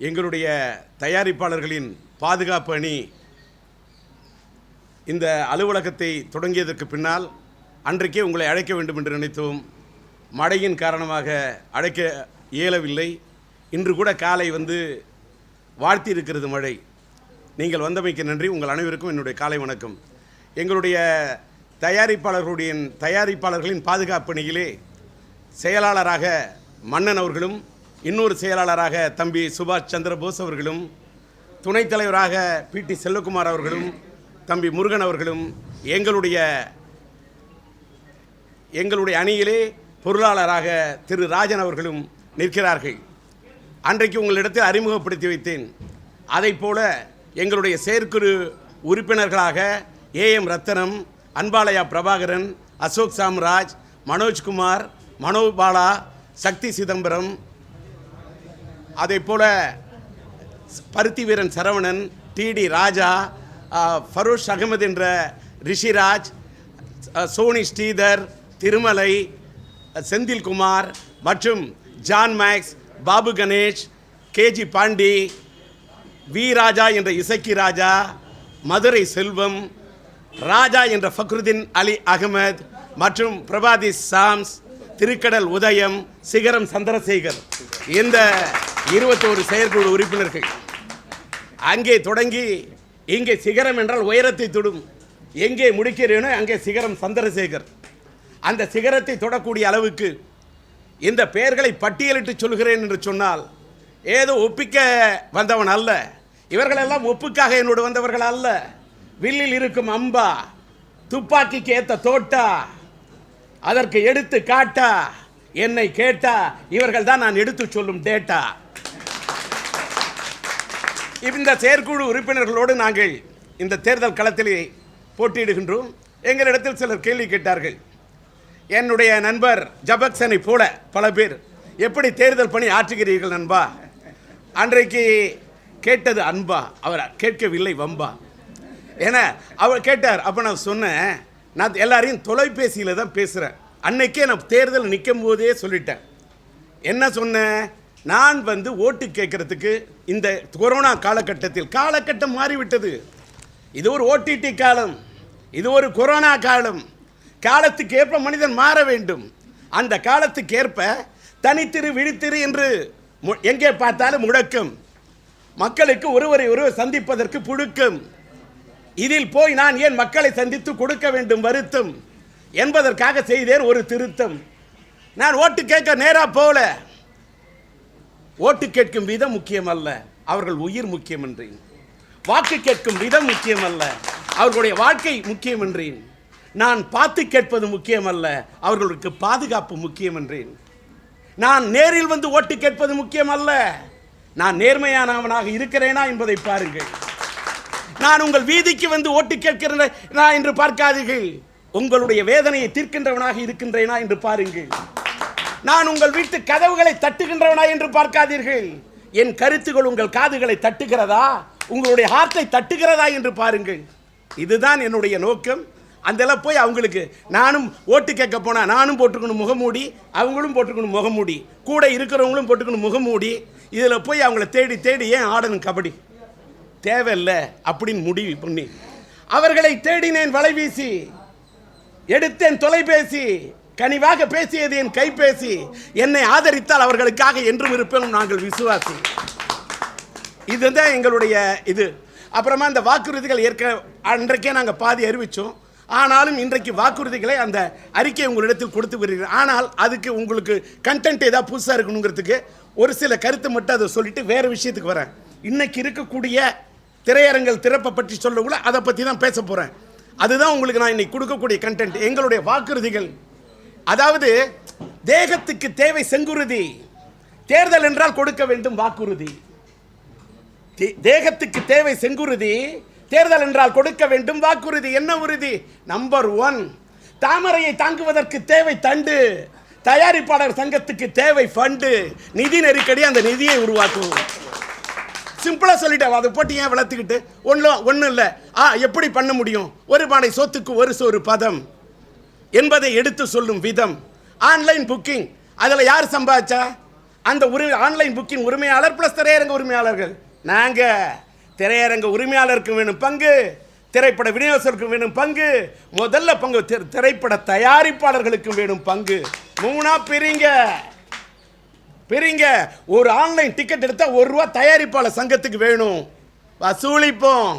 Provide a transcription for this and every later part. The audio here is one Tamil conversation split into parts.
எங்களுடைய தயாரிப்பாளர்களின் பாதுகாப்பு அணி இந்த அலுவலகத்தை தொடங்கியதற்கு பின்னால் அன்றைக்கே உங்களை அழைக்க வேண்டும் என்று நினைத்தோம். மழையின் காரணமாக அழைக்க இயலவில்லை. இன்று கூட காலை வாழ்த்தி இருக்கிறது மழை. நீங்கள் வந்தமைக்கு நன்றி. உங்கள் அனைவருக்கும் என்னுடைய காலை வணக்கம். எங்களுடைய தயாரிப்பாளர்களின் பாதுகாப்பு அணியிலே செயலாளராக மன்னன் அவர்களும், இன்னொரு செயலாளராக தம்பி சுபாஷ் சந்திரபோஸ் அவர்களும், துணைத் தலைவராக பிடி செல்வகுமார் அவர்களும், தம்பி முருகன் அவர்களும், எங்களுடைய அணியிலே பொருளாளராக திரு ராஜன் அவர்களும் நிற்கிறார்கள். அன்றைக்கு உங்களிடத்தில் அறிமுகப்படுத்தி வைத்தேன். அதைப்போல எங்களுடைய செயற்குழு உறுப்பினர்களாக ஏஎம் ரத்தனம், அன்பாலயா பிரபாகரன், அசோக் சாம்ராஜ், மனோஜ்குமார், மனோபாலா, சக்தி சிதம்பரம், அதைப்போல பருத்தி வீரன் சரவணன், டிடி ராஜா, ஃபரோஷ் அகமது என்ற ரிஷிராஜ், சோனி ஸ்ரீதர், திருமலை, செந்தில்குமார் மற்றும் John Max, Babu Ganesh, KG Pandi, V Raja என்ற இசக்கி ராஜா, மதுரை செல்வம், ராஜா என்ற ஃபக்ருதீன் அலி அகமது மற்றும் பிரபாதி சாம்ஸ், திருக்கடல் உதயம், சிகரம் சந்திரசேகர், இந்த 21 செயற்குழு உறுப்பினர்கள். அங்கே தொடங்கி இங்கே சிகரம் என்றால் உயரத்தை தொடும், எங்கே முடிக்கிறேனோ அங்கே சிகரம் சந்திரசேகர். அந்த சிகரத்தை தொடக்கூடிய அளவுக்கு இந்த பெயர்களை பட்டியலிட்டு சொல்கிறேன் என்று சொன்னால் ஏதோ ஒப்பிக்க வந்தவன் அல்ல. இவர்களெல்லாம் ஒப்புக்காக என்னோடு வந்தவர்கள் அல்ல. வில்லில் இருக்கும் அம்பா, துப்பாக்கிக்கு ஏத்த தோட்டா, அதற்கு எடுத்து காட்டா, என்னை கேட்டா, இவர்கள் தான் நான் எடுத்து சொல்லும் டேட்டா. இந்த செயற்குழு உறுப்பினர்களோடு நாங்கள் இந்த தேர்தல் களத்திலே போட்டியிடுகின்றோம். எங்களிடத்தில் சிலர் கேள்வி கேட்டார்கள். என்னுடைய நண்பர் ஜபக்சனை போல பல பேர், எப்படி தேர்தல் பணி ஆற்றுகிறீர்கள் நண்பா? அன்றைக்கு கேட்டது அன்பா, அவர் கேட்கவில்லை வம்பா. ஏன்னா அவர் கேட்டார். அப்போ நான் சொன்னேன், நான் எல்லாரையும் தொலைபேசியில் தான் பேசுகிறேன். அன்னைக்கே நான் தேர்தல் நிற்கும் போதே சொல்லிட்டேன். என்ன சொன்னேன்? நான் ஓட்டு கேட்கறதுக்கு இந்த கொரோனா காலகட்டம் மாறிவிட்டது. இது ஒரு ஓடிடி காலம், இது ஒரு கொரோனா காலம். காலத்துக்கு ஏற்ப மனிதன் மாற வேண்டும். அந்த காலத்துக்கு ஏற்ப தனித்திரு விழித்திரு என்று எங்கே பார்த்தாலும் முழக்கம், மக்களுக்கு ஒருவர் சந்திப்பதற்கு புழுக்கம். இதில் போய் நான் ஏன் மக்களை சந்தித்து கொடுக்க வேண்டும் வருத்தம் என்பதற்காக செய்தேன் ஒரு திருத்தம். நான் ஓட்டு கேட்க நேரா போல. ஓட்டு கேட்கும் விதம் முக்கியம் அல்ல, அவர்கள் உயிர் முக்கியம் என்றேன். வாக்கு கேட்கும் விதம் முக்கியம் அல்ல, அவர்களுடைய வாழ்க்கை முக்கியம் என்றேன். நான் பார்த்து கேட்பது முக்கியம் அல்ல, அவர்களுக்கு பாதுகாப்பு முக்கியம் என்றேன். நான் நேரில் ஓட்டு கேட்பது முக்கியம் அல்ல, நான் நேர்மையானவனாக இருக்கிறேனா என்பதை பாருங்கள். நான் உங்கள் வீதிக்கு ஓட்டு கேட்கிறேனா என்று பார்க்காதீர்கள், உங்களுடைய வேதனையை தீர்க்கின்றவனாக இருக்கின்றேனா என்று பாருங்கள். நான் உங்கள் வீட்டு கதவுகளை தட்டுகின்றவனா என்று பார்க்காதீர்கள், என் கருத்துகள் உங்கள் காதுகளை தட்டுகிறதா, உங்களுடைய ஹார்ட்டை தட்டுகிறதா என்று பாருங்கள். இதுதான் என்னுடைய நோக்கம். அதெல்லாம் போய் அவங்களுக்கு நானும் ஓட்டு கேட்க போனால் நானும் போட்டுக்கணும் முகமூடி, அவங்களும் போட்டுக்கணும் முகமூடி, கூட இருக்கிறவங்களும் போட்டுக்கணும் முகமூடி. இதில் போய் அவங்கள தேடி தேடி ஏன் ஆடணும் கபடி, தேவையில்லை அப்படின்னு முடிவு பண்ணி அவர்களை தேடினேன் வலைவீசி, எடுத்தேன் தொலைபேசி, கனிவாக பேசியது என் கைபேசி. என்னை ஆதரித்தால் அவர்களுக்காக என்றும் இருப்பேன் நாங்கள் விசுவாசி. இதுதான் எங்களுடைய இது. அப்புறமா இந்த வாக்குறுதிகள் அன்றைக்கே நாங்கள் பாதி அறிவித்தோம். ஆனாலும் இன்றைக்கு வாக்குறுதிகளை அந்த அறிக்கையை உங்களிடத்தில் கொடுத்து வருகிறேன். ஆனால் அதுக்கு உங்களுக்கு கண்டென்ட் ஏதாவது புதுசாக இருக்கணுங்கிறதுக்கு ஒரு சில கருத்து மட்டும் அதை சொல்லிட்டு வேறு விஷயத்துக்கு வரேன். இன்னைக்கு இருக்கக்கூடிய திரையரங்கள் திறப்பை பற்றி சொல்லக்குள்ள அதை பற்றி தான் பேச போகிறேன். அதுதான் உங்களுக்கு நான் இன்னைக்கு கொடுக்கக்கூடிய கண்டென்ட். எங்களுடைய வாக்குறுதிகள், அதாவது தேகத்துக்கு தேவை செங்குருதி, தேர்தல் என்றால் கொடுக்க வேண்டும் வாக்குறுதி. தேகத்துக்கு தேவை செங்குருதி, தேர்தல் என்றால் கொடுக்க வேண்டும் வாக்குறுதி. என்ன உறுதி? நம்பர் 1, தாமரையை தாங்குவதற்கு தேவை தண்டு, தயாரிப்பாளர் சங்கத்துக்கு தேவை ஃபண்டு, நிதி நெருக்கடி, அந்த நிதியை உருவாக்குவோம். சிம்பிளா சொல்லிட்டேன். அதை போட்டு ஏன் வளர்த்துக்கிட்டு ஒன்றும் இல்லை. எப்படி பண்ண முடியும்? ஒரு பானை சொத்துக்கு ஒரு சோறு பதம் என்பதை எடுத்து சொல்லும் விதம். ஆன்லைன் புக்கிங், அதில் யார் சம்பாதிச்சா? அந்த ஆன்லைன் புக்கிங் உரிமையாளர் பிளஸ் திரையரங்க உரிமையாளர்கள். நாங்கள் திரையரங்க உரிமையாளருக்கு வேணும் பங்கு, திரைப்பட விநியோகத்திற்கு வேணும் பங்கு, முதல்ல பங்கு திரைப்பட தயாரிப்பாளர்களுக்கு வேணும் பங்கு. மூணா பிரிங்க. ஒரு ஆன்லைன் டிக்கெட் எடுத்தால் ₹1 தயாரிப்பாளர் சங்கத்துக்கு வேணும். வசூலிப்போம்,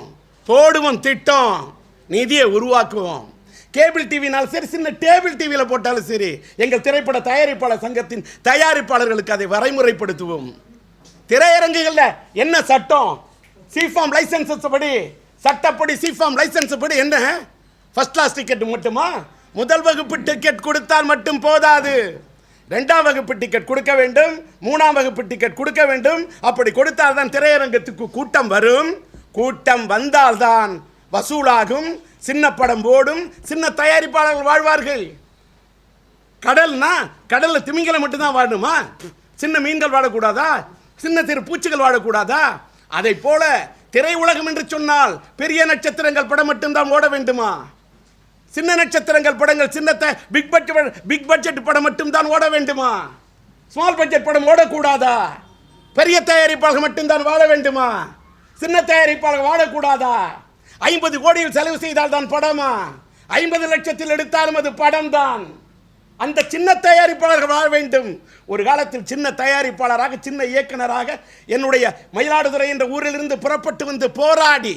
போடுவோம் திட்டம், நிதியை உருவாக்குவோம். கேபிள் டிவினாலும் சரி, சின்ன டேபிள் டிவியில் போட்டாலும் சரி, எங்கள் திரைப்பட தயாரிப்பாளர் சங்கத்தின் தயாரிப்பாளர்களுக்கு அதை வரைமுறைப்படுத்துவோம். திரையரங்குகளில் என்ன சட்டம்? சிஃபார்ம் லைசன்ஸ் படி, சட்டப்படி சிஃபார்ம் லைசன்ஸ் படி என்ன? ஃபர்ஸ்ட் கிளாஸ் டிக்கெட் மட்டுமா? முதல் வகுப்பு டிக்கெட் கொடுத்தால் மட்டும் போதாது, 2ஆம் வகுப்பு டிக்கெட் கொடுக்க வேண்டும், 3ஆம் வகுப்பு டிக்கெட் கொடுக்க வேண்டும். அப்படி கொடுத்தால் தான் திரையரங்கத்துக்கு கூட்டம் வரும். கூட்டம் வந்தால்தான் வசூலாகும், சின்ன படம் ஓடும், சின்ன தயாரிப்பாளர்கள் வாழ்வார்கள். கடல்னா கடலில் திமிங்கலம் மட்டும்தான் வாழணுமா? சின்ன மீன்கள் வாழக்கூடாதா? சின்ன சிறு பூச்சிகள் வாழக்கூடாதா? அதை போல திரையுலகம் என்று சொன்னால் பெரிய நட்சத்திரங்கள் படம் மட்டும்தான் ஓட வேண்டுமா? சின்ன நட்சத்திரங்கள் படங்கள், சின்ன பிக் பட்ஜெட் படம் மட்டும்தான் ஓட வேண்டுமா? ஸ்மால் பட்ஜெட் படம் ஓடக்கூடாதா? பெரிய தயாரிப்பாளர்கள் மட்டும்தான் வாழ வேண்டுமா? சின்ன தயாரிப்பாளர்கள் வாழக்கூடாதா? 50 கோடியில் செலவு செய்தால் தான் படமா? 50 லட்சத்தில் எடுத்தாலும் அது படம் தான். அந்த சின்ன தயாரிப்பாளர்கள் வாழ வேண்டும். ஒரு காலத்தில் சின்ன தயாரிப்பாளராக, சின்ன இயக்குனராக என்னுடைய மயிலாடுதுறை என்ற ஊரிலிருந்து புறப்பட்டு வந்து போராடி,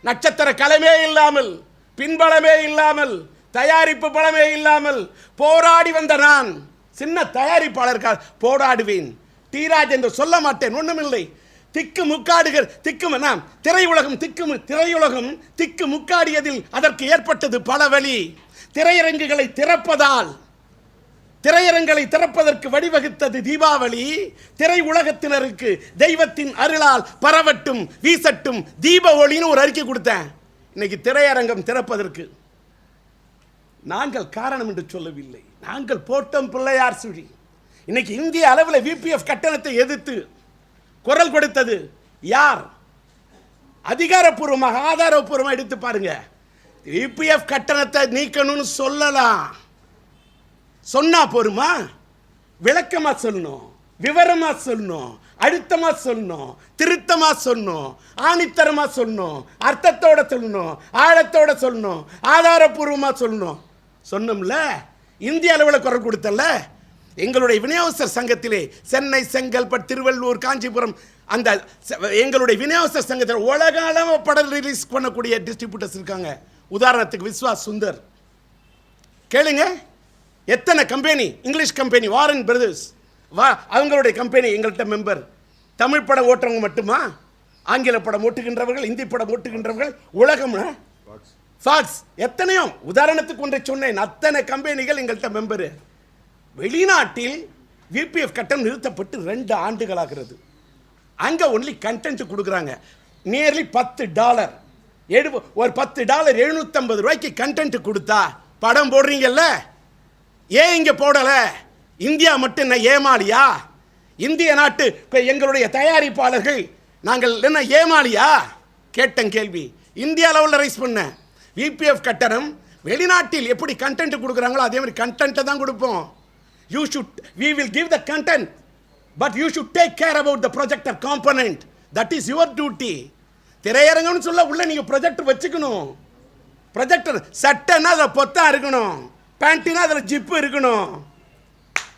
நட்சத்திர கலமே இல்லாமல், பின்பலமே இல்லாமல், தயாரிப்பு பலமே இல்லாமல் போராடி வந்த நான் சின்ன தயாரிப்பாளர்கள் போராடுவேன். தீராஜ் என்று சொல்ல மாட்டேன், ஒண்ணுமில்லை. திக்கு முக்காடுகள் திரையுலகம் திக்கு முக்காடியதில் அதற்கு ஏற்பட்டது பல வழி. திரையரங்குகளை திறப்பதற்கு வழிவகுத்தது தீபாவளி. திரையுலகத்தினருக்கு தெய்வத்தின் அருளால் பரவட்டும், வீசட்டும் தீப ஒளின்னு ஒரு அறிக்கை கொடுத்தேன். இன்னைக்கு திரையரங்கம் திறப்பதற்கு நாங்கள் காரணம் என்று சொல்லவில்லை, நாங்கள் போட்டோம் பிள்ளையார் சுழி. இன்னைக்கு இந்திய அளவில் விபிஎஃப் கட்டணத்தை எதிர்த்து குரல் கொடுத்தது யார்? அதிகாரப்பூர்வமாக, ஆதாரப்பூர்வமாக எடுத்து பாருங்க. விபிஎஃப் கட்டணத்தை நீக்கணும்னு சொல்லலாம், சொன்னா போருமா? விளக்கமா சொல்லணும், விவரமா சொல்லணும், அழுத்தமா சொல்லணும், திருத்தமா சொல்லணும், ஆணித்தரமா சொல்லணும், அர்த்தத்தோட சொல்லணும், ஆழத்தோட சொல்லணும், ஆதாரப்பூர்வமா சொல்லணும். சொன்னோம்ல, இந்திய அளவில் குரல் கொடுத்தல. எங்களுடைய விநியோகஸ்தர் சங்கத்திலே சென்னை, செங்கல்பட்டு, திருவள்ளூர், காஞ்சிபுரம், அந்த எங்களுடைய விநியோகஸ்தர் சங்கத்தில் உலக அளவு படம் ரிலீஸ் பண்ணக்கூடிய டிஸ்ட்ரிபியூட்டர்ஸ் இருக்காங்க. உதாரணத்துக்கு விஸ்வாஸ் சுந்தர் கேளுங்க. எத்தனை company, English company Warren brothers, அவங்களுடைய கம்பெனி எங்கள்கிட்ட மெம்பர். தமிழ் படம் ஓட்டுறவங்க மட்டுமா? ஆங்கில படம் ஓட்டுகின்றவர்கள், இந்தி படம் ஓட்டுகின்றவர்கள், உலகம் ஃபாக்ஸ், எத்தனையோ உதாரணத்துக்கு ஒன்றை சொன்னேன். அத்தனை கம்பெனிகள் எங்கள்கிட்ட மெம்பரு. வெளிநாட்டில் விபிஎஃப் கட்டணம் நிறுத்தப்பட்டு 2 ஆண்டுகளாகிறது. அங்கே ஒன்லி கண்டென்ட் கொடுக்குறாங்க. நியர்லி $10, ஒரு $10 $750 கண்டென்ட் கொடுத்தா படம் போடுறீங்கல்ல. ஏன் இங்கே போடலை? இந்தியா மட்டும் என்ன ஏமாளியா? இந்திய நாட்டு எங்களுடைய தயாரிப்பாளர்கள் நாங்கள் என்ன ஏமாளியா? கேட்டேன் கேள்வி. இந்தியா லெவலில் ரைஸ் பண்ண விபிஎஃப் கட்டணம் வெளிநாட்டில் எப்படி கண்டென்ட் கொடுக்குறாங்களோ அதே மாதிரி கண்டென்ட்டை தான் கொடுப்போம். We will give the content, but you should take care about the projector component. That is your duty. திரையரங்கம்னு சொல்ல உள்ள நீங்க ப்ரொஜெக்டர் வச்சுக்கணும். ப்ரொஜெக்டர் சட்டைனா அதில் பொத்தா இருக்கணும், பேண்டினா அதில் ஜிப்பு இருக்கணும்,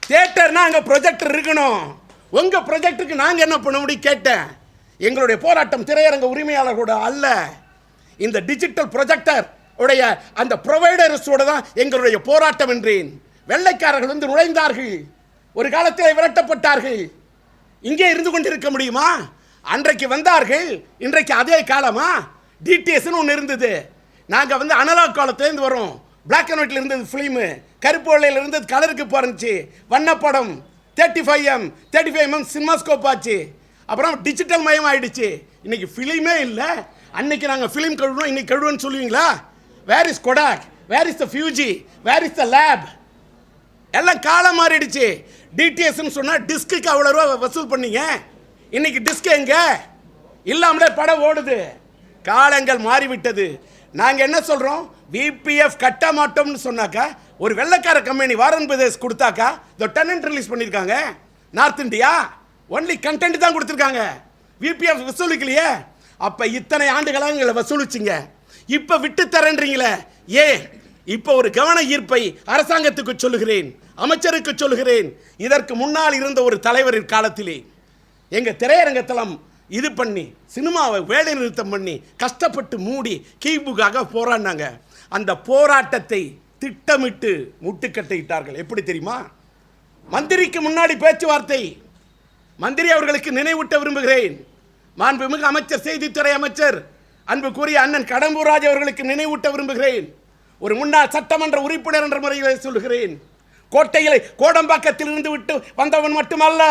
தியேட்டர்னா அங்கே ப்ரொஜெக்டர் இருக்கணும். உங்க ப்ரொஜெக்டருக்கு நாங்கள் என்ன பண்ண முடியும் கேட்டேன். எங்களுடைய போராட்டம் திரையரங்க உரிமையாளர்களோட அல்ல, இந்த டிஜிட்டல் ப்ரொஜெக்டர் உடைய அந்த ப்ரொவைடர்ஸோட தான் எங்களுடைய போராட்டம் என்றேன். வெள்ளைக்காரர்கள் வந்து நுழைந்தார்கள், ஒரு காலத்தில் விரட்டப்பட்டார்கள். இங்கே இருந்து கொண்டிருக்க முடியுமா? அன்றைக்கு வந்தார்கள், இன்றைக்கு அதே காலமா? டிடிஎஸ்னு ஒன்று இருந்தது. நாங்கள் வந்து அனலாக் காலத்திலேருந்து வரோம். பிளாக் அண்ட் ஒயிட்ல இருந்தது ஃபிலிமு, கருப்பு வெள்ளையில் இருந்தது கலருக்கு போறந்துச்சு, வண்ணப்படம் 35mm சினிமாஸ்கோப் ஆச்சு. அப்புறம் டிஜிட்டல் மயம் ஆயிடுச்சு. இன்னைக்கு ஃபிலிமே இல்லை. அன்னைக்கு நாங்கள் ஃபிலிம் கழுவுனோம், இன்னைக்கு கழுவுன்னு சொல்லுவீங்களா? Where is Kodak, where is the Fuji, where is the lab? எல்லாம் காலம் மாறிடுச்சு. டிடிஎஸ்ன்னு சொன்னால் டிஸ்க்கு அவ்வளோ ரூபா வசூல் பண்ணீங்க, இன்னைக்கு டிஸ்க் எங்க இல்லாமலே படம் ஓடுது. காலங்கள் மாறிவிட்டது. நாங்கள் என்ன சொல்கிறோம்? விபிஎஃப் கட்ட மாட்டோம்னு சொன்னாக்கா, ஒரு வெள்ளைக்கார கம்பெனி வாரன் பிரதர்ஸ் கொடுத்தாக்கா, இந்த டெனன்ட் ரிலீஸ் பண்ணியிருக்காங்க, நார்த் இந்தியா ஒன்லி கண்டென்ட் தான் கொடுத்துருக்காங்க, விபிஎஃப் வசூலிக்கலையே. அப்ப இத்தனை ஆண்டுகளாக எங்களை வசூலிச்சிங்க, இப்ப விட்டு தரேன்றீங்களே ஏன்? இப்ப ஒரு கவன ஈர்ப்பை அரசாங்கத்துக்கு சொல்லுகிறேன், அமைச்சருக்கு சொல்லுகிறேன். இதற்கு முன்னால் இருந்த ஒரு தலைவர் காலத்திலே எங்க திரையரங்கத்தலம் இது பண்ணி சினிமாவை வேலை நிறுத்தம் பண்ணி கஷ்டப்பட்டு மூடி கீபுக்காக போராடினாங்க. அந்த போராட்டத்தை திட்டமிட்டு முட்டுக்கட்டையிட்டார்கள். எப்படி தெரியுமா? மந்திரிக்கு முன்னாடி பேச்சுவார்த்தை. மந்திரி அவர்களுக்கு நினைவூட்ட விரும்புகிறேன், மாண்புமிகு அமைச்சர், செய்தித்துறை அமைச்சர் அன்புக்குரிய அண்ணன் கடம்பூர் அவர்களுக்கு நினைவூட்ட விரும்புகிறேன். ஒரு முன்னாள் சட்டமன்ற உறுப்பினர் என்ற முறையில் சொல்லுகிறேன். கோட்டையிலே கோடம்பாக்கத்தில் இருந்து விட்டு வந்தவன் மட்டுமல்ல,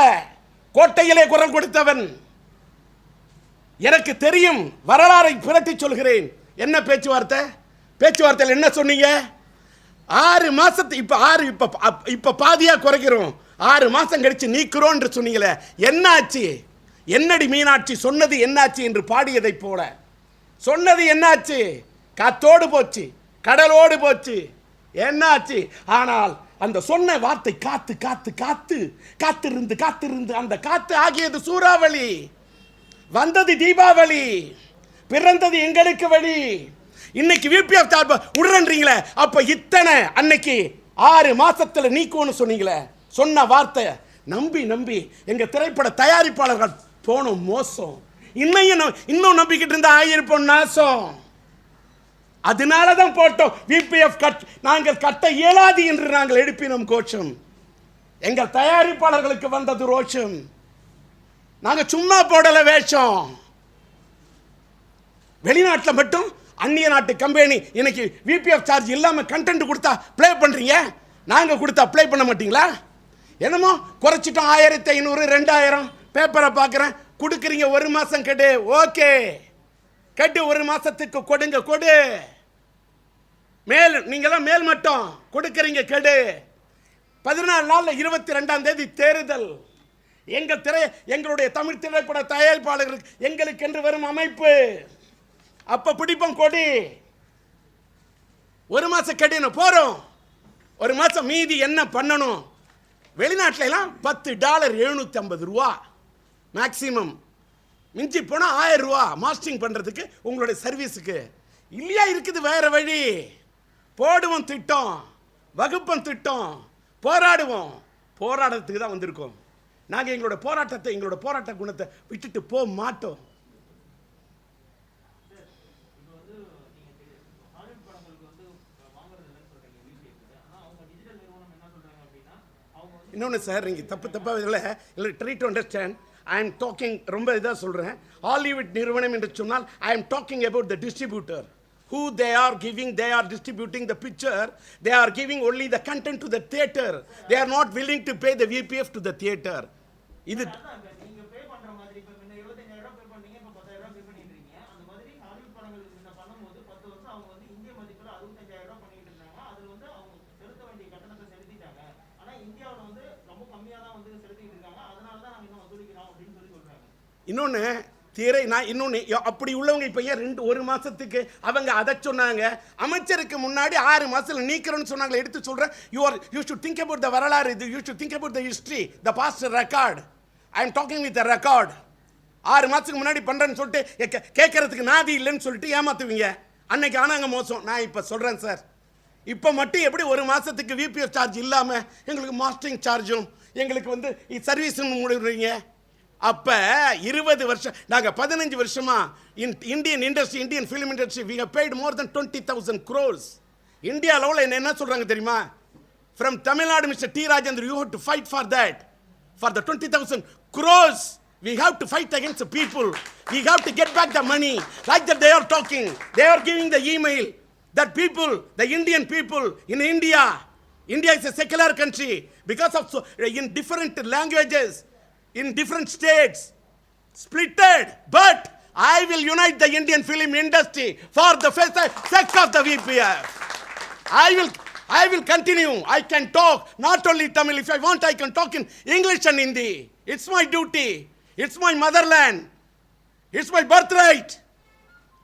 கோட்டையிலே குரல் கொடுத்தவன். எனக்கு தெரியும், வரலாறை புரட்டி சொல்கிறேன். என்ன பேச்சுவார்த்தை? பேச்சுவார்த்தையில் என்ன சொன்னீங்க? 6 மாசத்து இப்ப பாதியா குறைக்கிறோம், 6 மாசம் கழிச்சு நீக்கிறோம் என்று சொன்னீங்களே, என்ன ஆச்சு? என்னடி மீனாட்சி சொன்னது என்னாச்சு என்று பாடியதை போல சொன்னது என்னாச்சு? காத்தோடு போச்சு, கடலோடு போச்சு, என்னாச்சு? ஆனால் அந்த சொன்ன வார்த்தை காத்து காத்து காத்து காத்திருந்து காத்திருந்து அந்த காத்து ஆகியது சூறாவளி, வந்தது தீபாவளி, பிறந்தது எங்களுக்கு வழி. இன்னைக்கு விபிஎஃப் சார்பா உடன்றீங்களே, அப்ப இத்தனை அன்னைக்கு 6 மாசத்துல நீக்கும்னு சொன்னீங்களே, சொன்ன வார்த்தை நம்பி நம்பி எங்க திரைப்பட தயாரிப்பாளர்கள் போனோம் மோசம். இன்னும் நம்பிக்கிட்டு இருந்தா ஆயிருப்போம் நாசம். அதனாலதான் போட்டோம் விபிஎஃப் நாங்கள் கட்ட இயலாது என்று நாங்கள் எழுப்பினோம் கோஷம். எங்கள் தயாரிப்பாளர்களுக்கு வந்தது ரோஷம். நாங்க சும்மா போடல வேஷம். வெளிநாட்டில் மட்டும் அந்நிய நாட்டு கம்பெனி இன்னைக்கு விபிஎஃப் சார்ஜ் இல்லாம கண்டென்ட் கொடுத்தா ப்ளே பண்றீங்க, நாங்க கொடுத்தா ப்ளே பண்ண மாட்டீங்களா? என்னமோ குறைச்சிட்டோம், 1500 2000 பேப்பரை பார்க்குறேன் கொடுக்குறீங்க. 1 மாசம் கெடு, ஓகே கட்டு, 1 மாசத்துக்கு கொடுங்க, கொடு. மேல் நீங்களாம் மேல் மட்டும் கொடுக்குறீங்க, கெடு. 14 நாள்ல 22ஆம் தேதி தேர்தல். எங்களுடைய தமிழ் திரைப்பட தயாரிப்பாளர்களுக்கு எங்களுக்கு என்று வரும் அமைப்பு அப்ப பிடிப்போம் கொடி. 1 மாசம் கெடின போறோம், 1 மாசம் மீதி என்ன பண்ணணும்? வெளிநாட்டில எல்லாம் $10 750 ரூபா மேக்சிமம், மிஞ்சி போனா 1000 ரூபா மாஸ்டரிங் பண்றதுக்கு உங்களுடைய சர்வீஸுக்கு. இல்லையா இருக்குது வேற வழி? போடுவோம் திட்டம், வகுப்பம் திட்டம், போராடுவோம். போராடுறதுக்கு தான் வந்திருக்கோம். நாங்க எங்களோட போராட்ட குணத்தை விட்டுட்டு போக மாட்டோம். இன்னொன்று சார், நீங்கள் தப்பாக இல்லை try to understand. I am talking, ரொம்ப இதாக சொல்கிறேன். ஹாலிவுட் நிறுவனம் என்று சொன்னால் I am talking about the distributor. Who they are giving, they are distributing the picture, they are giving only the content to the theater. They are not willing to pay the VPF to the theater. இது நீங்க பே பண்ற மாதிரி இப்ப 25000 பே பண்ணீங்க, இப்ப 10000 பே பண்ணிட்டீங்க. அந்த மாதிரி ஹாலிவுட் படங்கள் இந்த பண்ணும்போது 10 வருஷம் அவங்க வந்து இந்திய மதிப்புல 65000 பண்ணிட்டு இருந்தாங்க. அதுல வந்து அவங்க செலுத்த வேண்டிய கட்டணத்தை செலுத்திட்டாங்க. ஆனா இந்தியாவுல வந்து ரொம்ப கம்மியா தான் வந்து செலுத்திட்டு இருக்காங்க. அதனால தான் நாங்க இன்னும் வசூலிக்கிறோம் அப்படின்னு சொல்றாங்க. இன்னொன்னு இன்னொன்னு அப்படி உள்ளவங்க இப்ப ஏன் 1 மாசத்துக்கு அவங்க அதை சொன்னாங்க. அமைச்சருக்கு முன்னாடி 6 மாசத்துல நீக்கிறோம்னு சொன்னாங்க. எடுத்து சொல்றேன், you should think about the வரலாறு, you should think about the history, the past record. I am talking with the record. 6 மாசத்துக்கு முன்னாடி பண்றேன்னு சொல்லிட்டு கேட்கறதுக்கு நாதி இல்லைன்னு சொல்லிட்டு ஏமாத்துவீங்க. அன்னைக்கு ஆனாங்க மோசம். நான் இப்ப சொல்றேன் சார், இப்ப மட்டும் எப்படி 1 மாசத்துக்கு விபிஎஃப் சார்ஜ் இல்லாம எங்களுக்கு மாஸ்டரிங் சார்ஜும் எங்களுக்கு வந்து சர்வீஸ் முடிவுறீங்க. அப்ப 20 வருஷம், நாங்க 15 வருஷமா Indian industry, Indian film industry, we have paid more than 20,000 crores. India லெவல்ல என்ன சொல்றாங்க தெரியுமா? From Tamil Nadu, Mr. T. Rajendra, you have to fight for that, for the 20,000 crores. We have to fight against the people. We have to get back the money. Like that they are talking, they are giving the email that people, the Indian people in India is a secular country because of in different languages, in different states, splitted, but I will unite the Indian film industry for the sake of the VPF. I will continue. I can talk not only Tamil. If I want, I can talk in English and Hindi. It's my duty. It's my motherland. It's my birthright.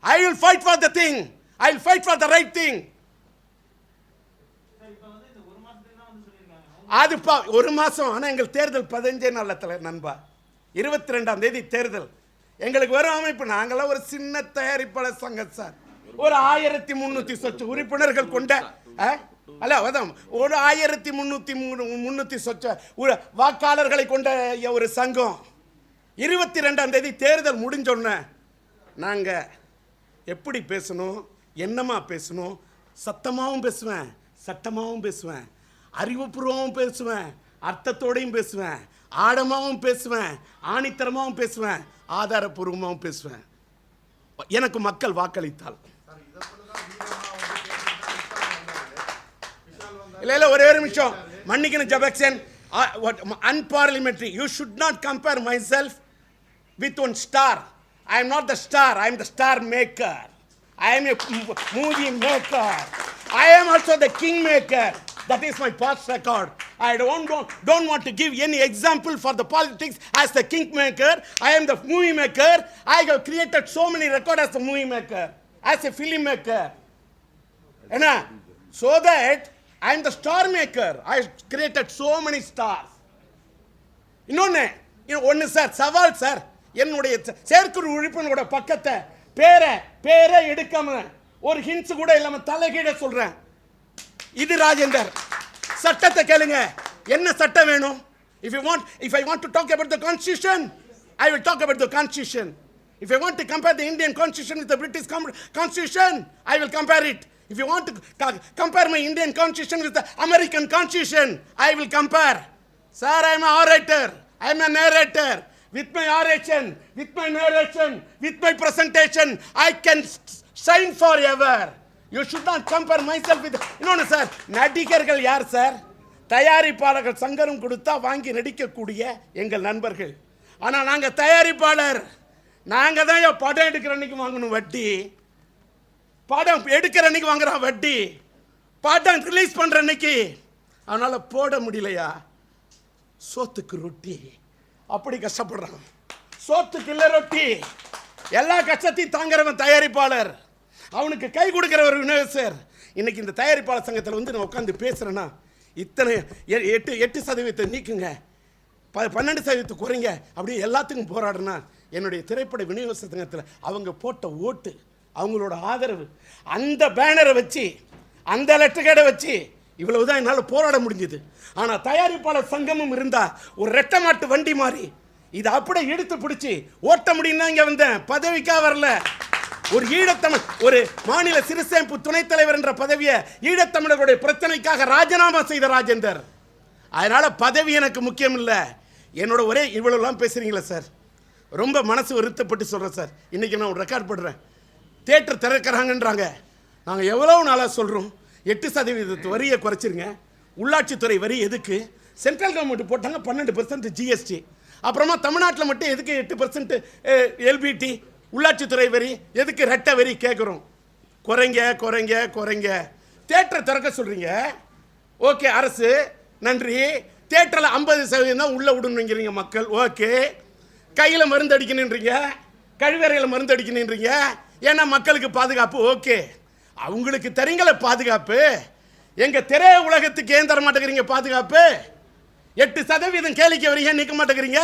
I will fight for the thing. I will fight for the right thing. அதுப்பா ஒரு மாதம். ஆனால் எங்கள் தேர்தல் 15 நாளில் நண்பா. 22ஆம் தேதி தேர்தல். எங்களுக்கு வரும் அமைப்பு, நாங்களாம் ஒரு சின்ன தயாரிப்பாளர் சங்கம் சார். ஒரு 1300 சொச்ச உறுப்பினர்கள் கொண்ட அல்ல அதான் ஒரு 1300 சொச்ச வாக்காளர்களை கொண்ட ஒரு சங்கம். 22ஆம் தேதி தேர்தல் முடிஞ்சோன்ன நாங்கள் எப்படி பேசணும், என்னமா பேசணும், சத்தமாகவும் பேசுவேன், சட்டமாகவும் பேசுவேன், அறிவுபூர்வமாகவும் பேசுவேன், அர்த்தத்தோடையும் பேசுவேன், ஆழமாகவும் பேசுவேன், ஆணித்தரமாகவும் பேசுவேன், ஆதாரபூர்வமாகவும் பேசுவேன். எனக்கு மக்கள் வாக்களித்தால். இல்லை ஒரே ஒரு நிமிஷம் மன்னிக்கணும் ஜபக்சன். Unparliamentary. You should not compare myself with one star. I am not the star. I am the star maker. I am a movie maker. I am also the king maker. That is my past record. I don't want to give any example for the politics as the king maker. I am the movie maker. I have created so many records as a movie maker, as a film maker. So that I am the star maker. I created so many stars. இன்னொன்னு சார், சவால் சார், என்னுடைய செயற்குழு உறுப்பினரோட பக்கத்தை பேரை எடுக்காம ஒரு ஹிண்ட்ஸ் கூட இல்லாம தலைகீழ சொல்றேன். இது ராஜேந்தர். சட்டத்தை கேளுங்க, என்ன சட்டம் வேணும்? If I want to talk about the constitution, I will talk about the constitution. If I want to compare the Indian constitution with the British constitution, I will compare it. If you want to compare my Indian constitution with the American constitution, I will compare. Sir, I am an orator. I am a narrator. With my oration, with my narration, with my presentation, I can shine forever. You should not compare myself with. இன்னொன்று சார், நடிகர்கள் யார் சார்? தயாரிப்பாளர்கள் சங்கரம் கொடுத்தா வாங்கி நடிக்கக்கூடிய எங்கள் நண்பர்கள். ஆனால் நாங்கள் தயாரிப்பாளர். நாங்கள் தான் படம் எடுக்கிற அன்னைக்கு வாங்கணும் வட்டி, படம் எடுக்கிற அன்னைக்கு வாங்குறான் வட்டி, படம் ரிலீஸ் பண்ற அன்னைக்கு. அதனால போட முடியலையா, சோத்துக்கு ரொட்டி அப்படி கஷ்டப்படுறான். சோத்துக்கு இல்லை ரொட்டி. எல்லா கஷ்டத்தையும் தாங்கிறவன் தயாரிப்பாளர், அவனுக்கு கை கொடுக்கிறவர் விநியோகஸ்தர். இன்னைக்கு இந்த தயாரிப்பாளர் சங்கத்தில் நான் உட்காந்து பேசுறேன்னா, இத்தனை 8% நீக்குங்க, 12% குறைங்க, அப்படி எல்லாத்துக்கும் போராடுறேன்னா, என்னுடைய திரைப்பட விநியோக சங்கத்தில் அவங்க போட்ட ஓட்டு, அவங்களோட ஆதரவு, அந்த பேனரை வச்சு, அந்த லெட்டர்கேடை வச்சு இவ்வளவுதான் என்னால் போராட முடிஞ்சது. ஆனால் தயாரிப்பாளர் சங்கமும் இருந்தா ஒரு ரெட்டை மாட்டு வண்டி மாதிரி இதை அப்படியே இழுத்து பிடிச்சி ஓட்ட முடியும் தான் இங்கே வந்தேன். பதவிக்காக வரல. ஒரு ஈழத்தமிழ், ஒரு மாநில சிறுசேமிப்பு துணைத் தலைவர் என்ற பதவியை ஈழத்தமிழர்களுடைய பிரச்சனைக்காக ராஜினாமா செய்த ராஜேந்தர். அதனால பதவி எனக்கு முக்கியம் இல்லை. என்னோட ஒரே இவ்வளவுலாம் பேசுறீங்களா சார், ரொம்ப மனசு வருத்தப்பட்டு சொல்கிறேன் சார். இன்றைக்கி நான் ஒரு ரெக்கார்ட் பண்ணுறேன். தியேட்டர் திறக்கிறாங்கன்றாங்க. நாங்கள் எவ்வளோ நாளாக சொல்கிறோம், 8% வரியை குறைச்சிருங்க. உள்ளாட்சித்துறை வரி எதுக்கு? சென்ட்ரல் கவர்மெண்ட் போட்டாங்க 12% ஜிஎஸ்டி. அப்புறமா தமிழ்நாட்டில் மட்டும் எதுக்கு 8% எல்பிடி உள்ளாட்சித்துறை வரி? எதுக்கு ரெட்டை வரி கேட்குறோம்? குறைங்க குறைங்க குறைங்க. தியேட்டரை திறக்க சொல்கிறீங்க, ஓகே அரசு நன்றி. தியேட்டரில் 50% தான் உள்ளே விடணுங்கிறீங்க மக்கள், ஓகே. கையில் மருந்து அடிக்கணுன்றீங்க, கழிவறையில் மருந்து அடிக்கணுன்றீங்க, ஏன்னா மக்களுக்கு பாதுகாப்பு, ஓகே. அவங்களுக்கு தரீங்கள பாதுகாப்பு, எங்கள் திரை உலகத்துக்கு ஏன் தர மாட்டேங்கிறீங்க பாதுகாப்பு? 8% கேளிக்கை வரியை நீக்க மாட்டேங்கிறீங்க.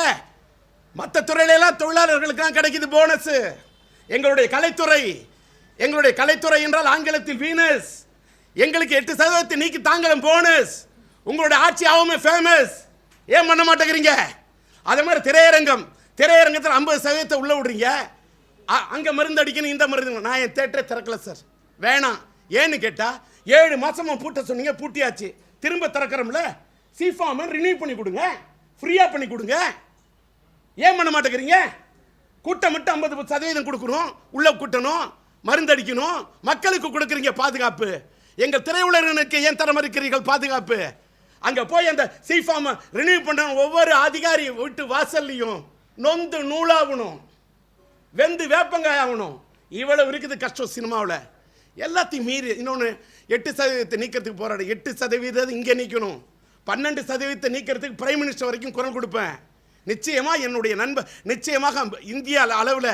மற்ற துறையிலெல்லாம் தொழிலாளர்களுக்கெல்லாம் கிடைக்குது போனஸ். எங்களுடைய கலைத்துறை என்றால் ஆங்கிலத்தில் வீனஸ். எங்களுக்கு 8% நீக்கி தாங்களும் போனஸ். உங்களுடைய ஆட்சி ஆகுமே ஃபேமஸ். ஏன் பண்ண மாட்டேங்கிறீங்க? அதே மாதிரி திரையரங்கத்தில் 50% உள்ள விடுறீங்க. அங்கே மருந்து அடிக்கணும், இந்த மருந்து. நான் என் தேட்டரை திறக்கல சார், வேணாம். ஏன்னு கேட்டால் 7 மாதமாக பூட்ட சொன்னீங்க, பூட்டியாச்சு. திரும்ப திறக்கிறோம்ல, சிஃபார்மை ரினியூ பண்ணி கொடுங்க, ஃப்ரீயாக பண்ணி கொடுங்க. ஏன் பண்ண மாட்டேங்கிறீங்க? கூட்டம் மட்டும் 50% கொடுக்கணும், உள்ளே கூட்டணும், மருந்து அடிக்கணும், மக்களுக்கு கொடுக்குறீங்க பாதுகாப்பு. எங்கள் திரையுலகனுக்கு ஏன் தர மறுக்கிறீர்கள் பாதுகாப்பு? அங்கே போய் அந்த சிஃபார்மை ரினியூ பண்ண ஒவ்வொரு அதிகாரி வீட்டு வாசல்லையும் நொந்து நூலாகணும், வெந்து வேப்பங்காய் ஆகணும். இவ்வளவு இருக்குது கஷ்டம் சினிமாவில். எல்லாத்தையும் மீறி இன்னொன்று 8% நீக்கிறதுக்கு போராடு. 8% இங்கே நீக்கணும், 12% நீக்கிறதுக்கு பிரைம் மினிஸ்டர் வரைக்கும் குரல் கொடுப்பேன். நிச்சயமாக என்னுடைய நண்பர், நிச்சயமாக இந்தியா அளவில்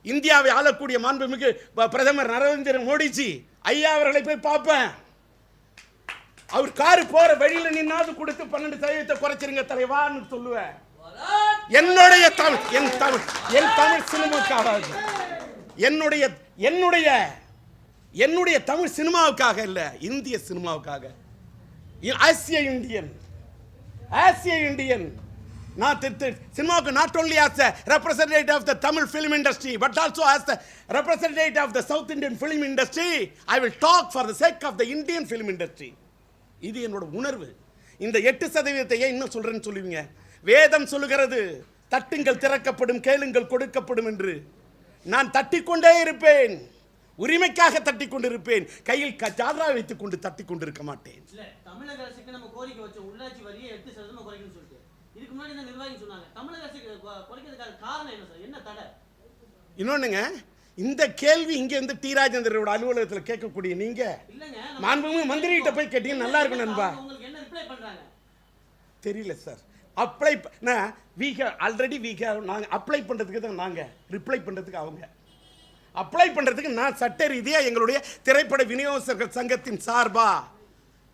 இந்தியாவை ஆளக்கூடிய மாண்புமிகு பிரதமர் நரேந்திர மோடிஜி ஐயா அவர்களை போய் பார்ப்பேன். அவர் காரு போற வழியில நின்னாது கொடுத்து 12% குறைச்சிருங்க தலைவான்னு சொல்லுவேன். என்னுடைய தமிழ் என் தமிழ் சினிமாவுக்காக, என்னுடைய தமிழ் சினிமாவுக்காக இல்ல, இந்திய சினிமாவுக்காக. ஆசிய இந்தியன் நான் சினிமாவுக்கு not only as a representative of the Tamil film industry but also as the representative of the South Indian film industry, I will talk for the sake of the Indian film industry. இது என்னோட உணர்வு. இந்த 8% ஏன் இன்னும் சொல்றேன்னு சொல்லுவீங்க. வேதம் சொல்லுகிறது, தட்டுங்கள் திறக்கப்படும், கேளுங்கள் கொடுக்கப்படும் என்று. நான் தட்டிக்கொண்டே இருப்பேன், உரிமைக்காக தட்டிக் கொண்டிருப்பேன், கையில் ஜாதரா வைத்துக் கொண்டு தட்டிக் கொண்டிருக்க மாட்டேன். தமிழக அரசுக்கு நம்ம கோரிக்கை வச்சோம், உள்ளாட்சி வரியை 8% குறைக்கணும்னு சொல்லிட்டு. இதுக்கு முன்னாடி இந்த நிர்வாகி சொன்னாங்க. தமிழக அரசுக்கு குறைக்கிறதுக்கான காரணம் என்ன சார்? என்ன தடை? இன்னொன்னுங்க, இந்த கேள்வி இங்க இருந்து டி ராஜேந்திரோட அலுவலகத்தில் கேட்கக்கூடிய நீங்க மாண்புமிகு மந்திரி கிட்ட போய் கேட்டீங்க நல்லா இருக்கும் நண்பா. உங்களுக்கு என்ன ரிப்ளை பண்றாங்க தெரியல சார். அப்ளை ஆல்ரெடி நாங்கள் அப்ளை பண்ணுறதுக்கு தான் நாங்கள், ரிப்ளை பண்ணுறதுக்கு அவங்க. அப்ளை பண்ணுறதுக்கு நான் சட்ட ரீதியாக எங்களுடைய திரைப்பட விநியோகஸ்தர்கள் சங்கத்தின் சார்பா,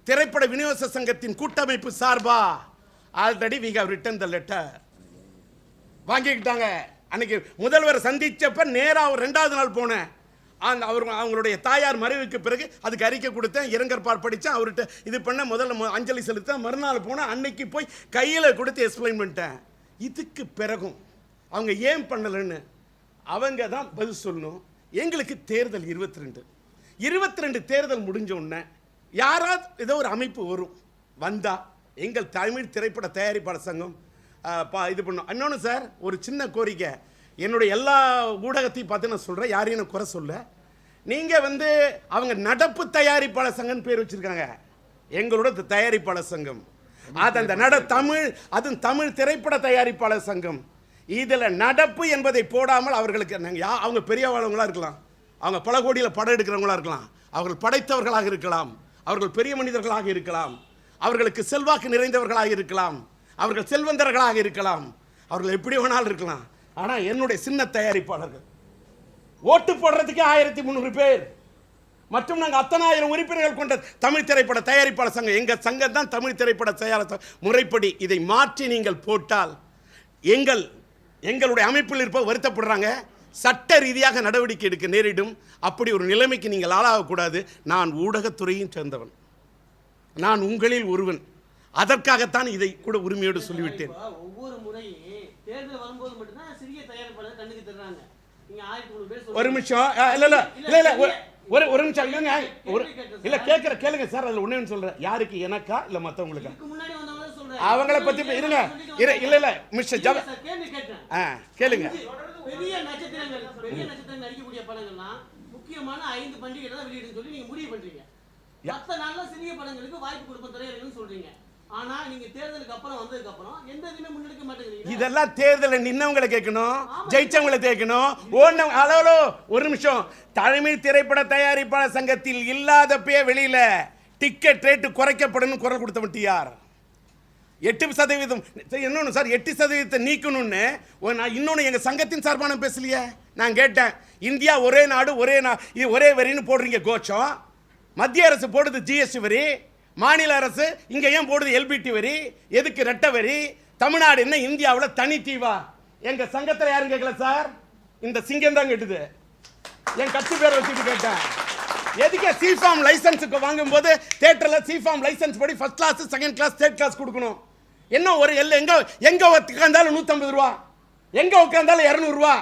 திரைப்பட விநியோக சங்கத்தின் கூட்டமைப்பு சார்பா already we have written the letter வாங்கிக்கிட்டாங்க. அன்னைக்கு முதல்வர் சந்திச்சப்ப நேராக 2வது நாள் போனேன். அவங்களுடைய தாயார் மறைவுக்கு பிறகு அதுக்கு அறிக்கை கொடுத்தேன், இரங்கற்பார் படித்தேன், அவர்கிட்ட இது பண்ண முதல்ல அஞ்சலி செலுத்தேன். மறுநாள் போனேன், அன்னைக்கு போய் கையில் கொடுத்து எக்ஸ்பிளைன் பண்ணிட்டேன். இதுக்கு பிறகும் அவங்க ஏன் பண்ணலைன்னு அவங்க தான் பதில் சொல்லணும். எங்களுக்கு தேர்தல் 22 தேர்தல் முடிஞ்ச உடனே யாராவது ஏதோ ஒரு அமைப்பு வந்தா எங்கள் தமிழ் திரைப்பட தயாரிப்பாளர் சங்கம் இது பண்ணும். இன்னொன்று சார், ஒரு சின்ன கோரிக்கை, என்னுடைய எல்லா ஊடகத்தையும் பார்த்து நான் சொல்கிறேன், யாரையும் நான் குறை சொல்ல. நீங்கள் அவங்க நடப்பு தயாரிப்பாளர் சங்கம்னு பேர் வச்சுருக்காங்க. எங்களோட தயாரிப்பாளர் சங்கம் அது அந்த தமிழ் திரைப்பட தயாரிப்பாளர் சங்கம். இதில் நடப்பு என்பதை போடாமல் அவர்களுக்கு நாங்கள் அவங்க பெரியவாளவங்களாக இருக்கலாம், அவங்க பல கோடியில் படம் எடுக்கிறவங்களாக இருக்கலாம், அவர்கள் படைத்தவர்களாக இருக்கலாம், அவர்கள் பெரிய மனிதர்களாக இருக்கலாம், அவர்களுக்கு செல்வாக்கு நிறைந்தவர்களாக இருக்கலாம், அவர்கள் செல்வந்தர்களாக இருக்கலாம், அவர்கள் எப்படி வேணாலும் இருக்கலாம். ஆனால் என்னுடைய சின்ன தயாரிப்பாளர்கள் ஓட்டு போடுறதுக்கு 1300 பேர் மற்றும் நாங்கள் அத்தனை ஆயிரம் உறுப்பினர்கள் கொண்ட தமிழ் திரைப்பட தயாரிப்பாளர் சங்கம். எங்கள் சங்கம் தான் தமிழ் திரைப்பட தயாரிப்பாளர் முறைப்படி. இதை மாற்றி நீங்கள் போட்டால் எங்களுடைய அமைப்பில் இருப்ப வருத்தப்படுறாங்க, சட்ட ரீதியாக நடவடிக்கை எடுக்க நேரிடும். அப்படி ஒரு நிலைமைக்கு நீங்கள் ஆளாகக்கூடாது. நான் ஊடகத்துறையும் சேர்ந்தவன், நான் உங்களில் ஒருவன். அதற்காகத்தான் இதை கூட உரிமையோடு சொல்லிவிட்டேன். ஒவ்வொரு முறையும் தேர்தல் வரும்போது மட்டும்தான் சிறிய தயாரிப்பாளர் கண்ணுக்கு தர்றாங்க. நீங்க 1300 பேர் ஒரு நிமிஷம் ஒரு நிமிஷம் இல்ல கேளுங்க சார். அதுல ஒண்ணு சொல்றேன், யாருக்கு, எனக்கா இல்ல மத்தவங்களுக்கா? அவங்கள பத்தி இருங்க. இல்ல மிஸ்டர் ஜவ கேளுங்க. பெரிய நட்சத்திரங்கள் நடிக்கக்கூடிய படங்கள்லாம் முக்கியமான 5 பண்டிகைகள் தான் வெளியிடுன்னு சொல்லி நீங்க முடிவு பண்றீங்க. மற்ற நாள்ல சிறிய படங்களுக்கு வாய்ப்பு கொடுக்கும் திரையரங்குன்னு சொல்றீங்க. ஆனா நீங்க தேர்தலுக்கு அப்புறம் வந்ததுக்கு அப்புறம் எந்த இதுமே முன்னெடுக்க மாட்டேங்கிறீங்க. இதெல்லாம் தேர்தலில் நின்னவங்களை கேட்கணும், ஜெயிச்சவங்களை கேட்கணும். ஹலோ ஒரு நிமிஷம். தமிழ் திரைப்பட தயாரிப்பாளர் சங்கத்தில் இல்லாதப்பே வெளியில டிக்கெட் ரேட்டு குறைக்கப்படும் குரல் கொடுத்தவன் யார்? 8% இன்னொன்று சார், 8% நீக்கணும்னு இன்னொன்று எங்கள் சங்கத்தின் சார்பான பேசலையே. நான் கேட்டேன், இந்தியா ஒரே நாடு இது ஒரே வரின்னு போடுறீங்க கோச்சம். மத்திய அரசு போடுது ஜிஎஸ்டி வரி, மாநில அரசு இங்கே ஏன் போடுது எல்பிடி வரி? எதுக்கு ரெட்டை வரி? தமிழ்நாடு என்ன இந்தியாவில் தனி தீவா? எங்கள் சங்கத்தில் யாரும் கேட்கல சார், இந்த சிங்கம் தான் கேட்டுது. என் கட்சி பேர் வச்சுட்டு கேட்டேன், எதுக்கு சிஃபார்ம் லைசன்ஸுக்கு வாங்கும்போது தியேட்டரில் சிஃபார்ம் லைசன்ஸ் படி first class, second class, third class கொடுக்கணும். என்ன ஒரு எங்கே உட்காந்தாலும் 150 ரூபா, எங்கே உட்காந்தாலும் 200 ரூபா.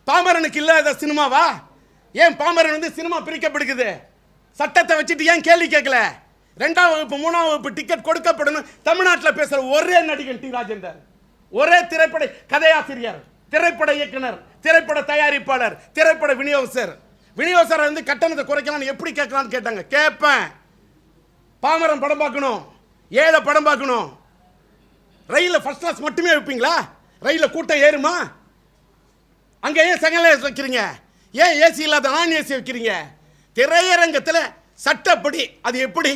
பாமரனுக்கு இல்லாத சினிமாவா? ஏன் பாமரன் சினிமா பிரிக்கப்படுகிறது? சட்டத்தை வச்சுட்டு ஏன் கேள்வி கேட்கல? 2ஆம் வகுப்பு 3ஆம் வகுப்பு டிக்கெட் கொடுக்கப்படணும். தமிழ்நாட்டில் பேசுகிற ஒரே நடிகன் டி ராஜேந்தர், ஒரே திரைப்பட கதையாசிரியர், திரைப்பட இயக்குனர், திரைப்பட தயாரிப்பாளர், திரைப்பட விநியோகஸ்தர் கட்டணத்தை குறைக்கலாம் எப்படி கேட்கலான்னு கேட்டாங்க. கேட்பேன். பாமரன் படம் பார்க்கணும், ஏழை படம் பார்க்கணும். ரயிலில் ஃபர்ஸ்ட் கிளாஸ் மட்டுமே வைப்பீங்களா? ரயிலில் கூட்டம் ஏறுமா? அங்கே ஏன் செகண்ட் கிளாஸ் வைக்கிறீங்க? ஏன் ஏசி இல்லாத நான் ஏசி வைக்கிறீங்க? திரையரங்கத்தில் சட்டப்படி அது எப்படி?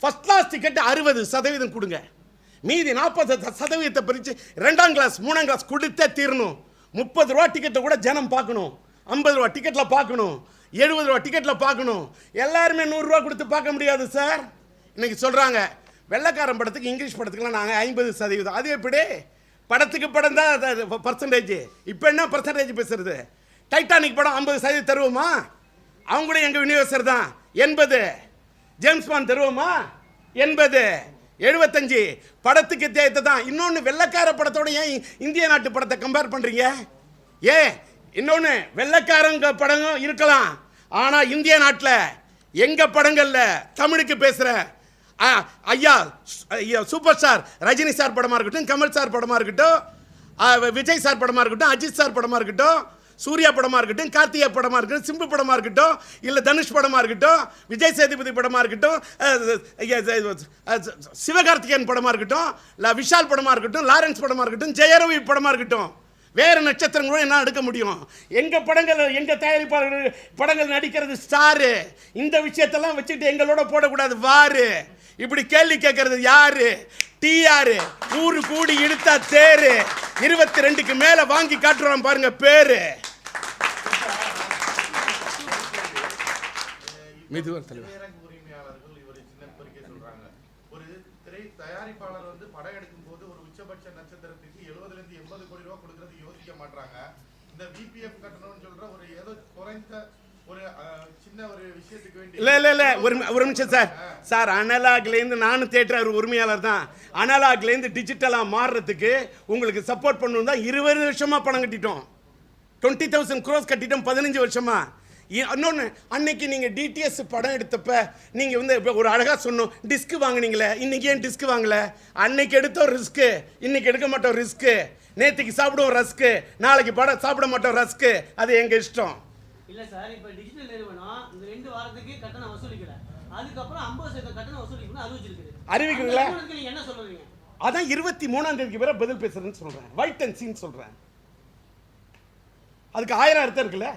ஃபர்ஸ்ட் கிளாஸ் டிக்கெட் 60% கொடுங்க, மீதி 40% பிரித்து 2ஆம் கிளாஸ் 3ஆம் கிளாஸ் கொடுத்தே தீரணும். 30 ரூபா டிக்கெட்டை கூட ஜனம் பார்க்கணும், 50 ரூபா டிக்கெட்டில் பார்க்கணும், 70 ரூபா டிக்கெட்டில் பார்க்கணும். எல்லாருமே 100 ரூபா கொடுத்து பார்க்க முடியாது சார். இன்னைக்கு சொல்கிறாங்க வெள்ளைக்காரன் படத்துக்கு இங்கிலீஷ் படத்துக்குலாம் நாங்கள் 50%. அது எப்படி? படத்துக்கு படம் தான் பர்சன்டேஜ். இப்போ என்ன பர்சன்டேஜ் பேசுறது? டைட்டானிக் படம் 50% தருவோமா? அவங்க கூட எங்கள் விநியோகஸ்தர் தான். 80. ஜேம்ஸ் பாண்ட் தருவோமா? 80. 75. படத்துக்கு தேவை தான். இன்னொன்று, வெள்ளைக்கார படத்தோட ஏன் இந்திய நாட்டு படத்தை கம்பேர் பண்ணுறீங்க? இன்னொன்று, வெள்ளைக்காரங்க படங்களும் இருக்கலாம், ஆனால் இந்திய நாட்டில் எங்கள் படங்களில் தமிழுக்கு பேசுகிற ஐயா சூப்பர் ஸ்டார் ரஜினி சார் படமாக இருக்கட்டும், கமல் சார் படமாக இருக்கட்டும், விஜய் சார் படமாக இருக்கட்டும், அஜித் சார் படமாக இருக்கட்டும், சூர்யா படமாக இருக்கட்டும், கார்த்திகா படமாக இருக்கட்டும், சிம்பு படமாக இருக்கட்டும், இல்லை தனுஷ் படமாக இருக்கட்டும், விஜய் சேதுபதி படமாக இருக்கட்டும், சிவகார்த்திகேயன் படமாக இருக்கட்டும், விஷால் படமாக இருக்கட்டும், லாரன்ஸ் படமாக இருக்கட்டும், ஜெயரவி படமாக இருக்கட்டும், வேறு நட்சத்திரங்களும் என்ன எடுக்க முடியும்? எங்கள் படங்கள், எங்கள் தயாரிப்பாளர்கள் படங்கள் நடிக்கிறது ஸ்டாரு. இந்த விஷயத்தெல்லாம் வச்சுட்டு எங்களோட போடக்கூடாது வாரு. இப்படி கேள்வி கேட்கறது யாரு? டிஆர் 100 கூடி இழுத்தா தேரு. 22க்கு மேல வாங்கி காட்டுறோம் பாருங்க பேரு. உரிமையாளர்கள் இவர் சின்ன கோரிக்கை சொல்றாங்க. ஒரு திரை தயாரிப்பாளர் வந்து படம் எடுக்கும் போது ஒரு உச்சபட்ச நட்சத்திரத்துக்கு 70 ல இருந்து 80 கோடி ரூபாய் கொடுக்கறது யோசிக்க மாட்டாங்க. இந்த விபிஎஃப் கட்டணம்னு சொல்ற ஒரு ஏதோ குறைந்த ஒரு சின்ன ஒரு விஷயத்துக்கு வேண்டி இல்ல ஒரு நிமிஷம் சார் அனலாக்லேருந்து நானும் தேட்டர் உரிமையாளர் தான். அனலாக்லேருந்து டிஜிட்டலாக மாறுறதுக்கு உங்களுக்கு சப்போர்ட் பண்ணணும் தான் 20 வருஷமா பணம் கட்டிட்டோம். 20,000 crores கட்டிட்டோம் 15 வருஷமா. இன்னொன்று, அன்னைக்கு நீங்கள் டிடிஎஸ் படம் எடுத்தப்ப நீங்கள் வந்து இப்போ ஒரு அழகாக சொன்னோம், டிஸ்க் வாங்கினீங்களே, இன்னைக்கு ஏன் டிஸ்க் வாங்கல? அன்னைக்கு எடுத்தோம் ரிஸ்க்கு, இன்னைக்கு எடுக்க மாட்டோம் ரிஸ்க்கு. நேற்றுக்கு சாப்பிடுவோம் ரஸ்க்கு, நாளைக்கு படம் சாப்பிட மாட்டோம் ரஸ்க்கு. அது எங்கள் இஷ்டம். இல்ல சார், இப்ப டிஜிட்டல் நிறுவனம் இந்த 2 வாரத்துக்கு கட்டணம் வசூலிக்கல, அதுக்கப்புறம் 50% கட்டணம் வசூலிக்கணும் அறிவிக்கிறீங்களா? நீங்க என்ன சொல்றீங்க? அதான் 23ஆம் தேதிக்கு பிறகு பதில் பேசுறேன்னு சொல்றேன். வைட் அண்ட் சீன் சொல்றேன். அதுக்கு 1000 அர்த்தம் இருக்குல்ல.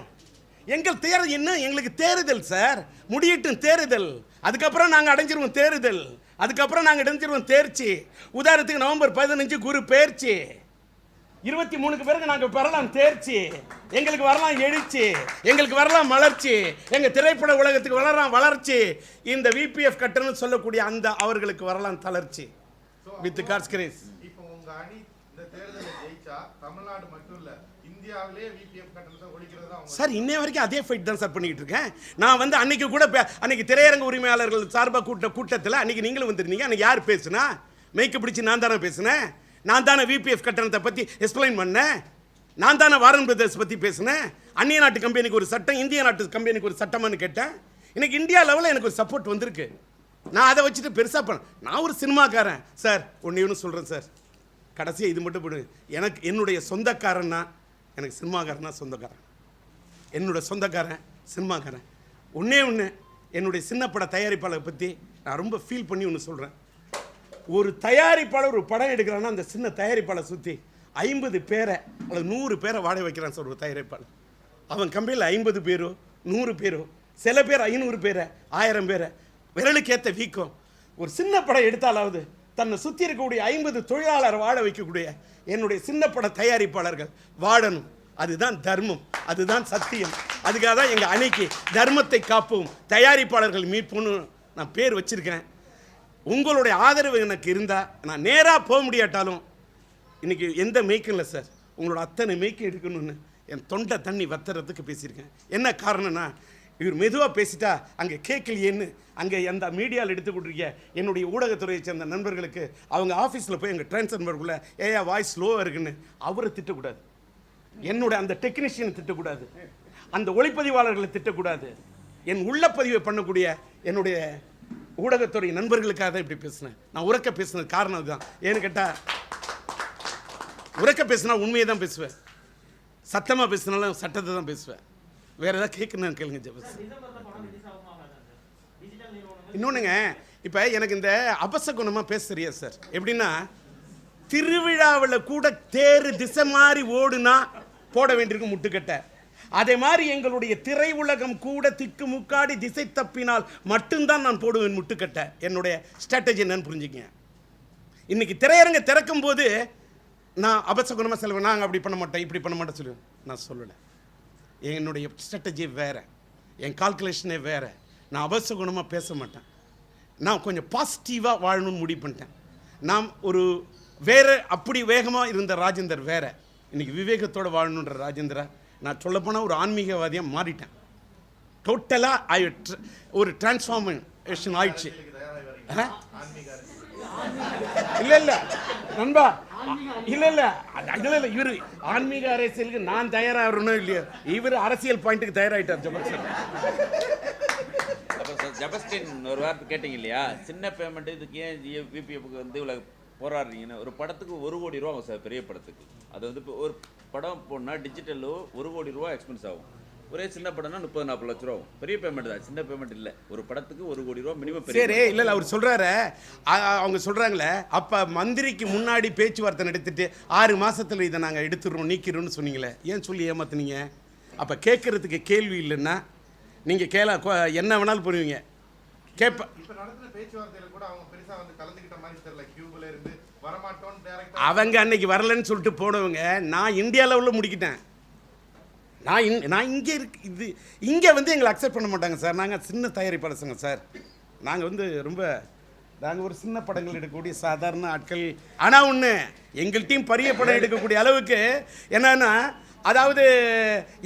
எங்கள் தேர்தல் என்ன? எங்களுக்கு தேர்தல் சார், முடியட்டும் தேர்தல். அதுக்கப்புறம் நாங்கள் அடைஞ்சிருவோம் தேர்தல். அதுக்கப்புறம் நாங்கள் அடைஞ்சிருவோம் தேர்ச்சி. உதாரணத்துக்கு நவம்பர் 15 குரு பெயர்ச்சி. 23க்கு பிறகு நாங்கள் பெறலாம் தேர்ச்சி. எங்களுக்கு வரலாம் எழுச்சி, எங்களுக்கு வரலாம் மலர்ச்சி, எங்கள் திரைப்பட உலகத்துக்கு வரலாம் வளர்ச்சி. இந்த விபிஎஃப் கட்டணம் சொல்லக்கூடிய அந்த அவர்களுக்கு வரலாம் தளர்ச்சி. With God's grace. இப்போ உங்க அணி இந்த தேர்தலை ஜெயிச்சா தமிழ்நாடு மட்டும் இல்ல இந்தியாவிலே விபிஎஃப் கட்டணத்தை ஒழிக்கிறது தான் சார். இன்னைய வரைக்கும் அதே ஃபைட் தான் சார் பண்ணிக்கிட்டு இருக்கேன். நான் வந்து அன்னைக்கு கூட அன்னைக்கு திரையரங்க உரிமையாளர்கள் சார்பாக கூட்டத்தில் அன்னைக்கு நீங்களும் வந்துருந்தீங்க. அன்னைக்கு யார் பேசுனா? மைக்கு பிடிச்சி நான் தானே பேசுனேன். நான் தானே விபிஎஃப் கட்டணத்தை பற்றி எக்ஸ்பிளைன் பண்ணேன். நான் தானே வாரன் பிரதர்ஸ் பற்றி பேசினேன். அந்நிய நாட்டு கம்பெனிக்கு ஒரு சட்டம், இந்திய நாட்டு கம்பெனிக்கு ஒரு சட்டமானு கேட்டேன். இன்னைக்கு இந்தியா லெவலில் எனக்கு ஒரு சப்போர்ட் வந்திருக்கு. நான் அதை வச்சுட்டு பெருசாக நான் ஒரு சினிமாக்காரன் சார். ஒன்று சொல்கிறேன் சார், கடைசியாக இது மட்டும் போடு. எனக்கு என்னுடைய சொந்தக்காரன்னா, எனக்கு சினிமாக்காரன்னா சொந்தக்காரன். என்னோட சொந்தக்காரன் சினிமாக்காரன். ஒன்று என்னுடைய சின்ன பட தயாரிப்பாளரை பற்றி நான் ரொம்ப ஃபீல் பண்ணி ஒன்று சொல்கிறேன். ஒரு தயாரிப்பாளர் ஒரு படம் எடுக்கிறான்னா அந்த சின்ன தயாரிப்பாளர் சுற்றி 50 பேரை அல்லது 100 பேரை வாடகை வைக்கிறான் சார் ஒரு தயாரிப்பாளர். அவன் கம்பெனியில் 50 பேரோ 100 பேரோ, சில பேர் 500 பேரை 1000 பேரை, விரலுக்கு ஏற்ற வீக்கம். ஒரு சின்ன படம் எடுத்தாலாவது தன்னை சுற்றி இருக்கக்கூடிய 50 தொழிலாளர் வாழ வைக்கக்கூடிய என்னுடைய சின்ன பட தயாரிப்பாளர்கள் வாழணும். அதுதான் தர்மம், அதுதான் சத்தியம். அதுக்காக தான் எங்கள் அணிக்கு தர்மத்தை காப்போம், தயாரிப்பாளர்கள் மீட்போன்னு நான் பேர் வச்சிருக்கேன். உங்களுடைய ஆதரவு எனக்கு இருந்தால் நான் நேராக போக முடியாட்டாலும், இன்றைக்கி எந்த மெய்க்கும் இல்லை சார், உங்களோட அத்தனை மெய்க்கும் எடுக்கணும்னு என் தொண்டை தண்ணி வத்துறதுக்கு பேசியிருக்கேன். என்ன காரணம்னா, இவர் மெதுவாக பேசிட்டா அங்கே கேட்கலையேன்னு அங்கே அந்த மீடியாவில் எடுத்து கொடுத்துருக்க என்னுடைய ஊடகத்துறையை சேர்ந்த நண்பர்களுக்கு அவங்க ஆஃபீஸில் போய் எங்கள் டிரான்ஸ்ஃபர்க்குள்ளே வாய்ஸ் ஸ்லோவாக இருக்குன்னு அவரை திட்டக்கூடாது, என்னோட அந்த டெக்னீஷியனை திட்டக்கூடாது, அந்த ஒளிப்பதிவாளர்களை திட்டக்கூடாது. என் உள்ளப்பதிவை பண்ணக்கூடிய என்னுடைய ஊடகத்துறை நண்பர்களுக்காக தான் இப்படி பேசினேன். நான் உறக்க பேசினது காரணம் அதுதான். ஏன்னு கேட்டால், உறக்க பேசினா உண்மையை தான் பேசுவேன், சத்தமாக பேசினாலும் சட்டத்தை தான் பேசுவேன். வேற ஏதாவது கேட்கணும் கேளுங்க ஜெபஸ். இன்னொன்றுங்க, இப்போ எனக்கு இந்த அபசகுணமாக பேச தெரியாது சார். எப்படின்னா, திருவிழாவில் கூட தேர் திசை மாதிரி ஓடுனா போட வேண்டியிருக்கு முட்டுக்கட்டை. அதே மாதிரி எங்களுடைய திரை உலகம் கூட திக்கு முக்காடி திசை தப்பினால் மட்டும்தான் நான் போடுவேன் முட்டுக்கட்டை. என்னுடைய ஸ்ட்ராட்டஜி என்னன்னு புரிஞ்சுக்கங்க. இன்னைக்கு திரையரங்க திறக்கும் போது நான் அபசகுணமாக சொல்லுவேன், நாங்கள் அப்படி பண்ண மாட்டோம் இப்படி பண்ண மாட்டோம் சொல்லுவேன். நான் சொல்லலை, என்னுடைய ஸ்ட்ராட்டஜி வேறு, என் கால்குலேஷனே வேறு. நான் அபசகுணமாக பேச மாட்டேன். நான் கொஞ்சம் பாசிட்டிவாக வாழணும்னு முடிவு பண்ணிட்டேன். நாம் ஒரு வேற அப்படி வேகமாக இருந்த ராஜேந்தர் வேற, இன்னைக்கு விவேகத்தோடு வாழணுன்ற ராஜேந்திரா. நான் சொல்லப்போனால் ஒரு ஆன்மீகவாதியாக மாறிட்டேன். டோட்டலாக ஒரு டிரான்ஸ்ஃபார்மேஷன் ஆயிடுச்சு. இல்லை இல்லை நண்பா, இல்லை இல்லை இல்லை இல்லை, இவர் ஆன்மீக அரசியலுக்கு நான் தயாராகணும் இல்லையோ, இவர் அரசியல் பாயிண்ட்டுக்கு தயாராகிட்டார் ஜபர்சன். ஜபஸ்டின் ஒரு வார்த்தை கேட்டீங்க இல்லையா, சின்ன பேமெண்ட் இதுக்கு ஏன் விபிஎஃப்க்கு வந்து இவ்வளோ போராடுறீங்கன்னு. ஒரு படத்துக்கு 1 கோடி ரூபா ஆகும் சார், பெரிய படத்துக்கு. அது வந்து இப்போ ஒரு படம் போனால் டிஜிட்டலோ 1 கோடி ரூபா எக்ஸ்பென்ஸ் ஆகும். ஒரே சின்ன படம்னா 30-40 லட்ச ரூபா ஆகும். பெரிய பேமெண்ட் தான், சின்ன பேமெண்ட் இல்லை. ஒரு படத்துக்கு 1 கோடி ரூபா மினிமம். சரி, இல்லை இல்லை, அவர் சொல்கிறாரு, அவங்க சொல்கிறாங்களே, அப்போ மந்திரிக்கு முன்னாடி பேச்சுவார்த்தை நடத்திட்டு 6 மாதத்தில் இதை நாங்கள் எடுத்துடுறோம் நீக்கிறோம்னு சொன்னீங்களே, ஏன் சொல்லி ஏமாத்துனீங்க? அப்போ கேட்குறதுக்கு கேள்வி இல்லைன்னா நீங்கள் என்ன வேணாலும் புரியுவீங்க. கேட்ப இப்ப நடந்த பேச்சுவார்த்தையில கூட அவங்க பெருசா வந்து கலந்துக்கிட்ட மாதிரி தெரியல. கியூப்ல இருந்து வரமாட்டோம் டைரக்டா அவங்க அன்னைக்கு வரலன்னு சொல்லிட்டு போனவங்க. நான் இந்தியா லெவலில் முடிக்கிட்டேன். நான் இங்கே இது இங்கே வந்து எங்களை அக்செப்ட் பண்ண மாட்டாங்க சார். நாங்கள் சின்ன தயாரிப்பாளர் சார். நாங்கள் வந்து நாங்கள் ஒரு சின்ன படங்கள் எடுக்கக்கூடிய சாதாரண ஆட்கள். ஆனால் ஒன்று, எங்கள்கிட்டையும் பெரிய படம் எடுக்கக்கூடிய அளவுக்கு என்னன்னா, அதாவது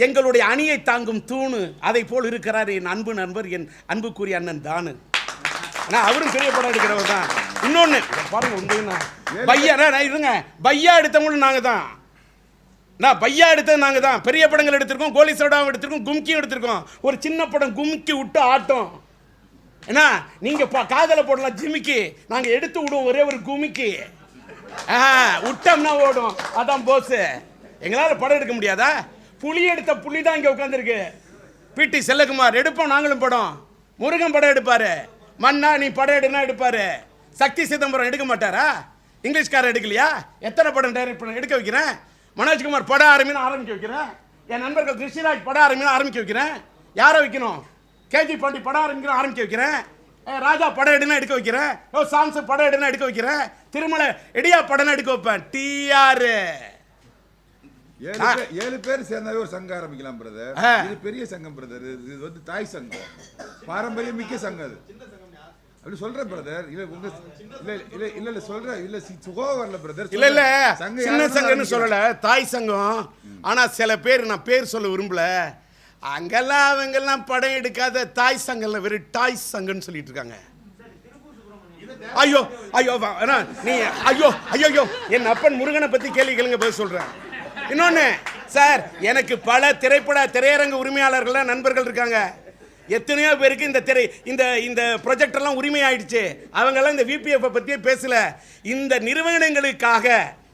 எங்களுடைய அணியை தாங்கும் தூணு அதை போல் இருக்கிறார் என் அன்பு நண்பர், என் அன்புக்குரிய அண்ணன் தானு. ஆனால் அவரும் பெரிய படம் எடுக்கிறவர் தான். இன்னொன்று பாருங்க, உண்மையா பையா இருங்க, பையா எடுத்தவங்களும் நாங்கள் தான். பையா எடுத்தது நாங்கள் தான். பெரிய படங்கள் எடுத்திருக்கோம், கோலி சோடாவும் எடுத்திருக்கோம், கும்கியும் எடுத்திருக்கோம். ஒரு சின்ன படம் கும்கி விட்டு ஆட்டம். ஏன்னா நீங்கள் காதலை போடலாம் ஜிமிக்கி, நாங்கள் எடுத்து விடுவோம் ஒரே ஒரு குமிக்கி. விட்டோம்னா ஓடும். அதான் போஸு. எங்களால் படம் எடுக்க முடியாதா? புலி எடுத்த புலி தான் இங்கே உட்காந்துருக்கு. பிடி செல்லகுமார் எடுப்போம் நாங்களும் படம். முருகன் படம் எடுப்பார். மன்னா நீ படம் எடுனா எடுப்பார். சக்தி சிதம்பரம் எடுக்க மாட்டாரா? இங்கிலீஷ்காரர் எடுக்கலையா? எத்தனை படம் டைரக்ட் பண்ண எடுக்க வைக்கிறேன். மனோஜ்குமார் படம் ஆரம்பிக்க வைக்கிறேன். என் நண்பர்கள் ரிஷிராஜ் படம் ஆரம்பிக்க வைக்கிறேன். யாரை வைக்கணும்? கேஜி பாண்டி படம் ஆரம்பிக்க வைக்கிறேன். ராஜா படம் எடுனா எடுக்க வைக்கிறேன். சாம்ஸ் படம் எடுனா எடுக்க வைக்கிறேன். திருமலை எடியா படம் எடுக்க வைப்பேன். டிஆர் 7 பேர் சேர்ந்தாவே ஒரு சங்கம் ஆரம்பிக்கலாம் பிரதர். இது பெரிய சங்கம் பிரதர். இது வந்து தாய் சங்கம், பாரம்பரியம் மிக்க சங்கம். அது அப்படி சொல்றேன் பிரதர். இல்ல உங்க இல்ல சொல்றேன். இல்ல சுகோ வரல பிரதர். இல்ல சின்ன சங்கம்னு சொல்லல, தாய் சங்கம். ஆனா சில பேர், நான் பேர் சொல்ல விரும்பல, அங்கெல்லாம் அவங்கெல்லாம் படம் எடுக்காத தாய் சங்கம்ல வெறும் டாய் சங்கம்னு சொல்லிட்டு இருக்காங்க. ஐயோ ஐயோ நீ ஐயோ ஐயோ, என் அப்பன் முருகனை பத்தி கேள்வி கேளுங்க, பதில் சொல்றேன். இன்னொன்று சார், எனக்கு பல திரையரங்க உரிமையாளர்கள் நண்பர்கள் இருக்காங்க. எத்தனையோ பேருக்கு இந்த ப்ரொஜெக்ட் எல்லாம் உரிமை ஆயிடுச்சு. அவங்கெல்லாம் இந்த விபிஎஃப் பற்றியே பேசல. இந்த நிறுவனங்களுக்காக,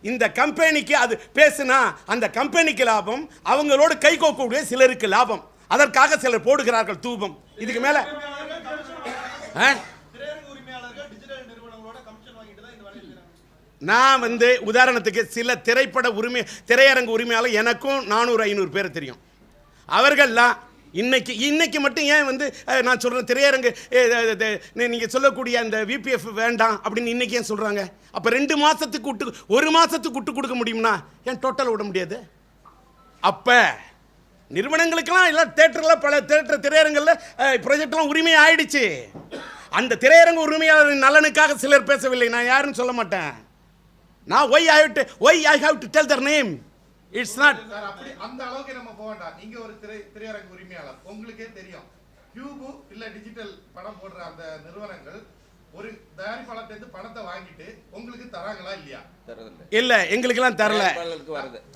இந்த கம்பெனிக்கு அது பேசுனா அந்த கம்பெனிக்கு லாபம், அவங்களோடு கை கோக்கக்கூடிய சிலருக்கு லாபம். அதற்காக சிலர் போடுகிறார்கள் தூபம். இதுக்கு மேல நான் வந்து உதாரணத்துக்கு சில திரையரங்கு உரிமையாளர் எனக்கும் 400-500 பேர் தெரியும். அவர்கள்லாம் இன்னைக்கு மட்டும் ஏன் வந்து நான் சொல்கிறேன் திரையரங்கு நீங்கள் சொல்லக்கூடிய அந்த விபிஎஃப் வேண்டாம் அப்படின்னு இன்னைக்கு ஏன் சொல்கிறாங்க? அப்போ 2 மாதத்துக்கு 1 மாதத்துக்கு விட்டு கொடுக்க முடியும்னா ஏன் டோட்டல் விட முடியாது? அப்போ நிறுவனங்களுக்கெல்லாம் எல்லாம் தேட்டரில் பல திரையரங்கில் ப்ராஜெக்ட்லாம் உரிமை ஆயிடுச்சு. அந்த திரையரங்கு உரிமையாளரின் நலனுக்காக சிலர் பேசவில்லை. நான் யாருன்னு சொல்ல மாட்டேன். நான் why I have to tell their name. It's not. Sir அப்படி அந்த அளவுக்கு நம்ம போக வேண்டாம். நீங்க ஒரு திரையரங்கு உரிமையாளர், உங்களுக்கே தெரியும். கியூப் இல்ல டிஜிட்டல் படம் போடுற அந்த நிறுவனங்கள் ஒரு தயாரிப்பாளர்கிட்ட பணத்தை வாங்கிட்டு உங்களுக்கு தராங்களா இல்லையா? இல்ல, எங்களுக்கெல்லாம் தரல.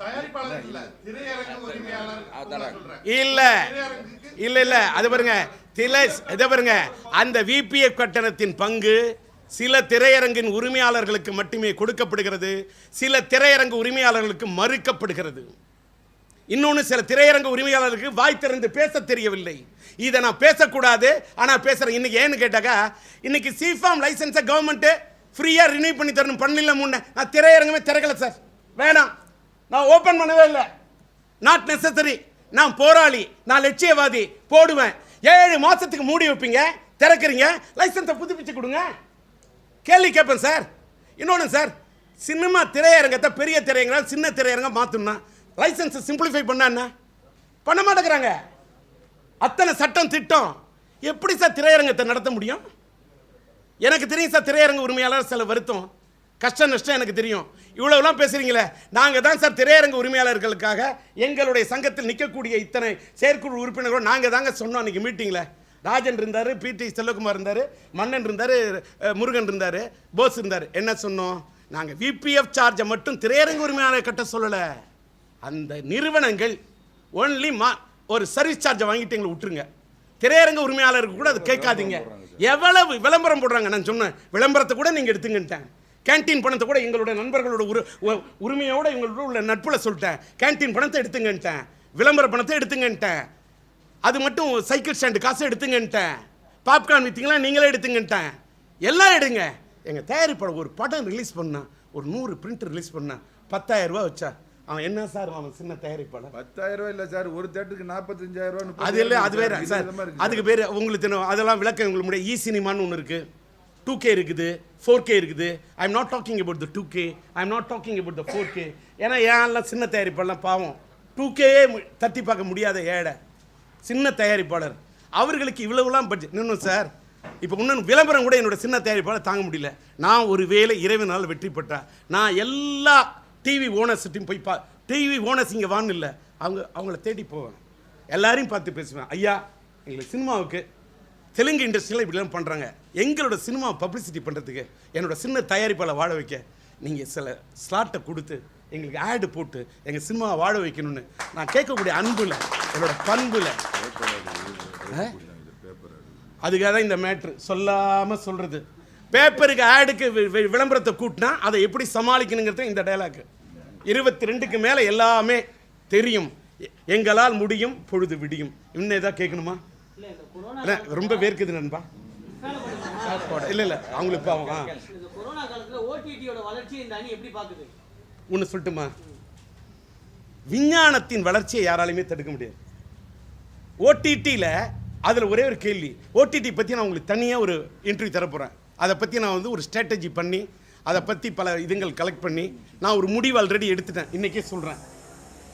தயாரிப்பாளர் இல்ல, திரையரங்கு உரிமையாளர் சொல்றேன். இல்ல அது பாருங்க, இதை பாருங்க, அந்த விபிஎஃப் கட்டணத்தின் பங்கு சில திரையரங்கின் உரிமையாளர்களுக்கு மட்டுமே கொடுக்கப்படுகிறது, சில திரையரங்கு உரிமையாளர்களுக்கு மறுக்கப்படுகிறது. இன்னொன்று, சில திரையரங்கு உரிமையாளர்களுக்கு வாய் திறந்து பேச தெரியவில்லை. இதை நான் பேசக்கூடாது, ஆனால் பேசுகிறேன். இன்னைக்கு ஏன்னு கேட்டாக்கா, இன்னைக்கு சிஃபார்ம் லைசன்ஸை கவர்மெண்ட்டு ஃப்ரீயாக ரினியூ பண்ணி தரணும். பண்ணல முன்னே நான் திரையரங்கமே திறக்கல சார், வேணாம், நான் ஓப்பன் பண்ணவே இல்லை. Not necessary. நான் போராளி, நான் லட்சியவாதி, போடுவேன். 7 மாதத்துக்கு மூடி வைப்பீங்க, திறக்கிறீங்க, லைசன்ஸை புதுப்பிச்சு கொடுங்க, கேள்வி கேட்பேன் சார். இன்னொன்று சார், சினிமா திரையரங்கத்தை பெரிய திரையரங்க சின்ன திரையரங்க மாற்றணும்னா லைசன்ஸை சிம்பிளிஃபை பண்ணா என்ன? பண்ண மாட்டேங்கிறாங்க. அத்தனை சட்டம் திட்டம், எப்படி சார் திரையரங்கத்தை நடத்த முடியும்? எனக்கு தெரியும் சார் திரையரங்கு உரிமையாளர் சில வருத்தம் கஷ்டம் நஷ்டம் எனக்கு தெரியும். இவ்வளவுலாம் பேசுறீங்களே, நாங்கள் தான் சார் திரையரங்கு உரிமையாளர்களுக்காக எங்களுடைய சங்கத்தில் நிற்கக்கூடிய இத்தனை செயற்குழு உறுப்பினர்களும் நாங்கள் தாங்க சொன்னோம். அன்றைக்கி மீட்டிங்கில் ராஜன் இருந்தார், பிடி செல்வகுமார் இருந்தார், மன்னன் இருந்தார், முருகன் இருந்தார், போஸ் இருந்தார். என்ன சொன்னோம்? நாங்கள் விபிஎஃப் சார்ஜை மட்டும் திரையரங்கு உரிமையாளர் கட்ட சொல்லலை. அந்த நிறுவனங்கள் ஒன்லி ஒரு சர்வீஸ் சார்ஜை வாங்கிட்டு எங்களை விட்டுருங்க. திரையரங்கு உரிமையாளருக்கு கூட அது கேட்காதீங்க. எவ்வளவு விளம்பரம் போடுறாங்க. நான் சொன்னேன் விளம்பரத்தை கூட நீங்கள் எடுத்துங்கன்ட்டேன். கேன்டீன் பணத்தை கூட எங்களுடைய நண்பர்களோட உரிமையோட எங்களோட உள்ள நட்புல சொல்லிட்டேன். கேன்டீன் பணத்தை எடுத்துங்கன்ட்டேன், விளம்பர பணத்தை எடுத்துங்கன்ட்டேன். அது மட்டும் சைக்கிள் ஸ்டாண்டு காசை எடுத்துங்கன்ட்டேன், பாப்கார்ன் வித்தீங்களா நீங்களே எடுத்துங்கன்ட்டேன். எல்லாம் எடுங்க. எங்கள் தயாரிப்பாளர் ஒரு படம் ரிலீஸ் பண்ணா, ஒரு 100 பிரிண்ட் ரிலீஸ் பண்ணா 10,000 ரூபா வச்சா அவன் என்ன சார் அவன் சின்ன தயாரிப்பாளர்? 10,000 ரூபாய் இல்லை சார், ஒரு தேட்டருக்கு 45,000 ரூபா. அது இல்லை, அது வேற சார். அதுக்கு பேர் உங்களுக்கு தெரியும். அதெல்லாம் விளக்கம் உங்களுக்கு முடியாது. இ சினிமான்னு ஒன்று இருக்குது, 2K இருக்குது, 4K இருக்குது. I am not talking about the 2K, I am not talking about the 4K. ஏன்னா ஏன்லாம் சின்ன தயாரிப்பாளர்லாம் பாவம் 2K தட்டி பார்க்க முடியாத ஏடை சின்ன தயாரிப்பாளர். அவர்களுக்கு இவ்வளவுலாம் பட்ஜெட் இன்னும் சார். இப்போ இன்னும் விளம்பரம் கூட என்னோட சின்ன தயாரிப்பாளர் தாங்க முடியல. நான் ஒரு வேளை இறைவனால் வெற்றி பெற்றேன். நான் எல்லா டிவி ஓனர்ஸ்ட்டையும் போய் டிவி ஓனர்ஸ் இங்கே வான்னு இல்லை, அவங்கள தேடி போவேன், எல்லாரையும் பார்த்து பேசுவேன். ஐயா எங்களுக்கு சினிமாவுக்கு தெலுங்கு இண்டஸ்ட்ரியில் இப்படிலாம் பண்ணுறாங்க, எங்களோட சினிமா பப்ளிசிட்டி பண்ணுறதுக்கு என்னோட சின்ன தயாரிப்பாளர் வாழ வைக்க நீங்கள் சில ஸ்லாட்டை கொடுத்து எங்களுக்கு ஆடு போட்டு எங்கள் சினிமாவை வாழ வைக்கணும்னு நான் கேட்கக்கூடிய அன்புல என்னோட பண்புல. அதுக்காக தான் இந்த மேட்ரு சொல்லாமல் சொல்கிறது. பேப்பருக்கு ஆடுக்கு விளம்பரத்தை கூட்டினா அதை எப்படி சமாளிக்கணுங்கிறது இந்த டைலாக். 22க்கு மேலே எல்லாமே தெரியும். எங்களால் முடியும், பொழுது விடியும். இன்னும் ஏதாவது கேட்கணுமா? இல்லை ரொம்ப வேர்க்குது நண்பா. இல்லை அவங்களுக்கு பாவம். இந்த கொரோனா காலத்துல ஓடிடியோட வளர்ச்சி இந்த அணி எப்படி பாக்குது? ஒன்று சொல்லட்டுமா? விஞ்ஞானத்தின் வளர்ச்சியை யாராலையுமே தடுக்க முடியாது. ஓடிடியில் அதில் ஒரே ஒரு கேள்வி, ஓடிடி பற்றி நான் உங்களுக்கு தனியாக ஒரு இன்டர்வியூ தரப்போகிறேன். அதை பற்றி நான் வந்து ஒரு ஸ்ட்ராட்டஜி பண்ணி அதை பற்றி பல இதுங்கள் கலெக்ட் பண்ணி நான் ஒரு முடிவு ஆல்ரெடி எடுத்துட்டேன், இன்றைக்கே சொல்கிறேன்.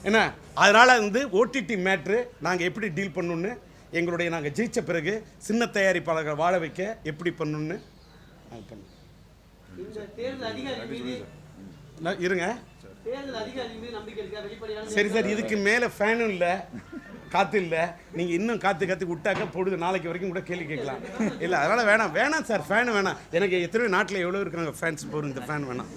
என்ன அதனால் வந்து ஓடிடி மேட்ரு நாங்கள் எப்படி டீல் பண்ணணுன்னு எங்களுடைய நாங்கள் ஜெயித்த பிறகு சின்ன தயாரிப்பாளர்கள் வாழ வைக்க எப்படி பண்ணணுன்னு நாங்கள் பண்ணோம். இருங்க சரி சார், இதுக்கு மேலே ஃபேனும் இல்லை, காற்று இல்லை. நீங்கள் இன்னும் காற்று விட்டாக்க பொழுது நாளைக்கு வரைக்கும் கூட கேள்வி கேட்கலாம். இல்லை அதனால் வேணாம் சார், ஃபேன் வேணாம். எனக்கு எத்தனை நாட்டில் எவ்வளோ இருக்கிறாங்க ஃபேன்ஸ் போகிற, இந்த ஃபேன் வேணாம்.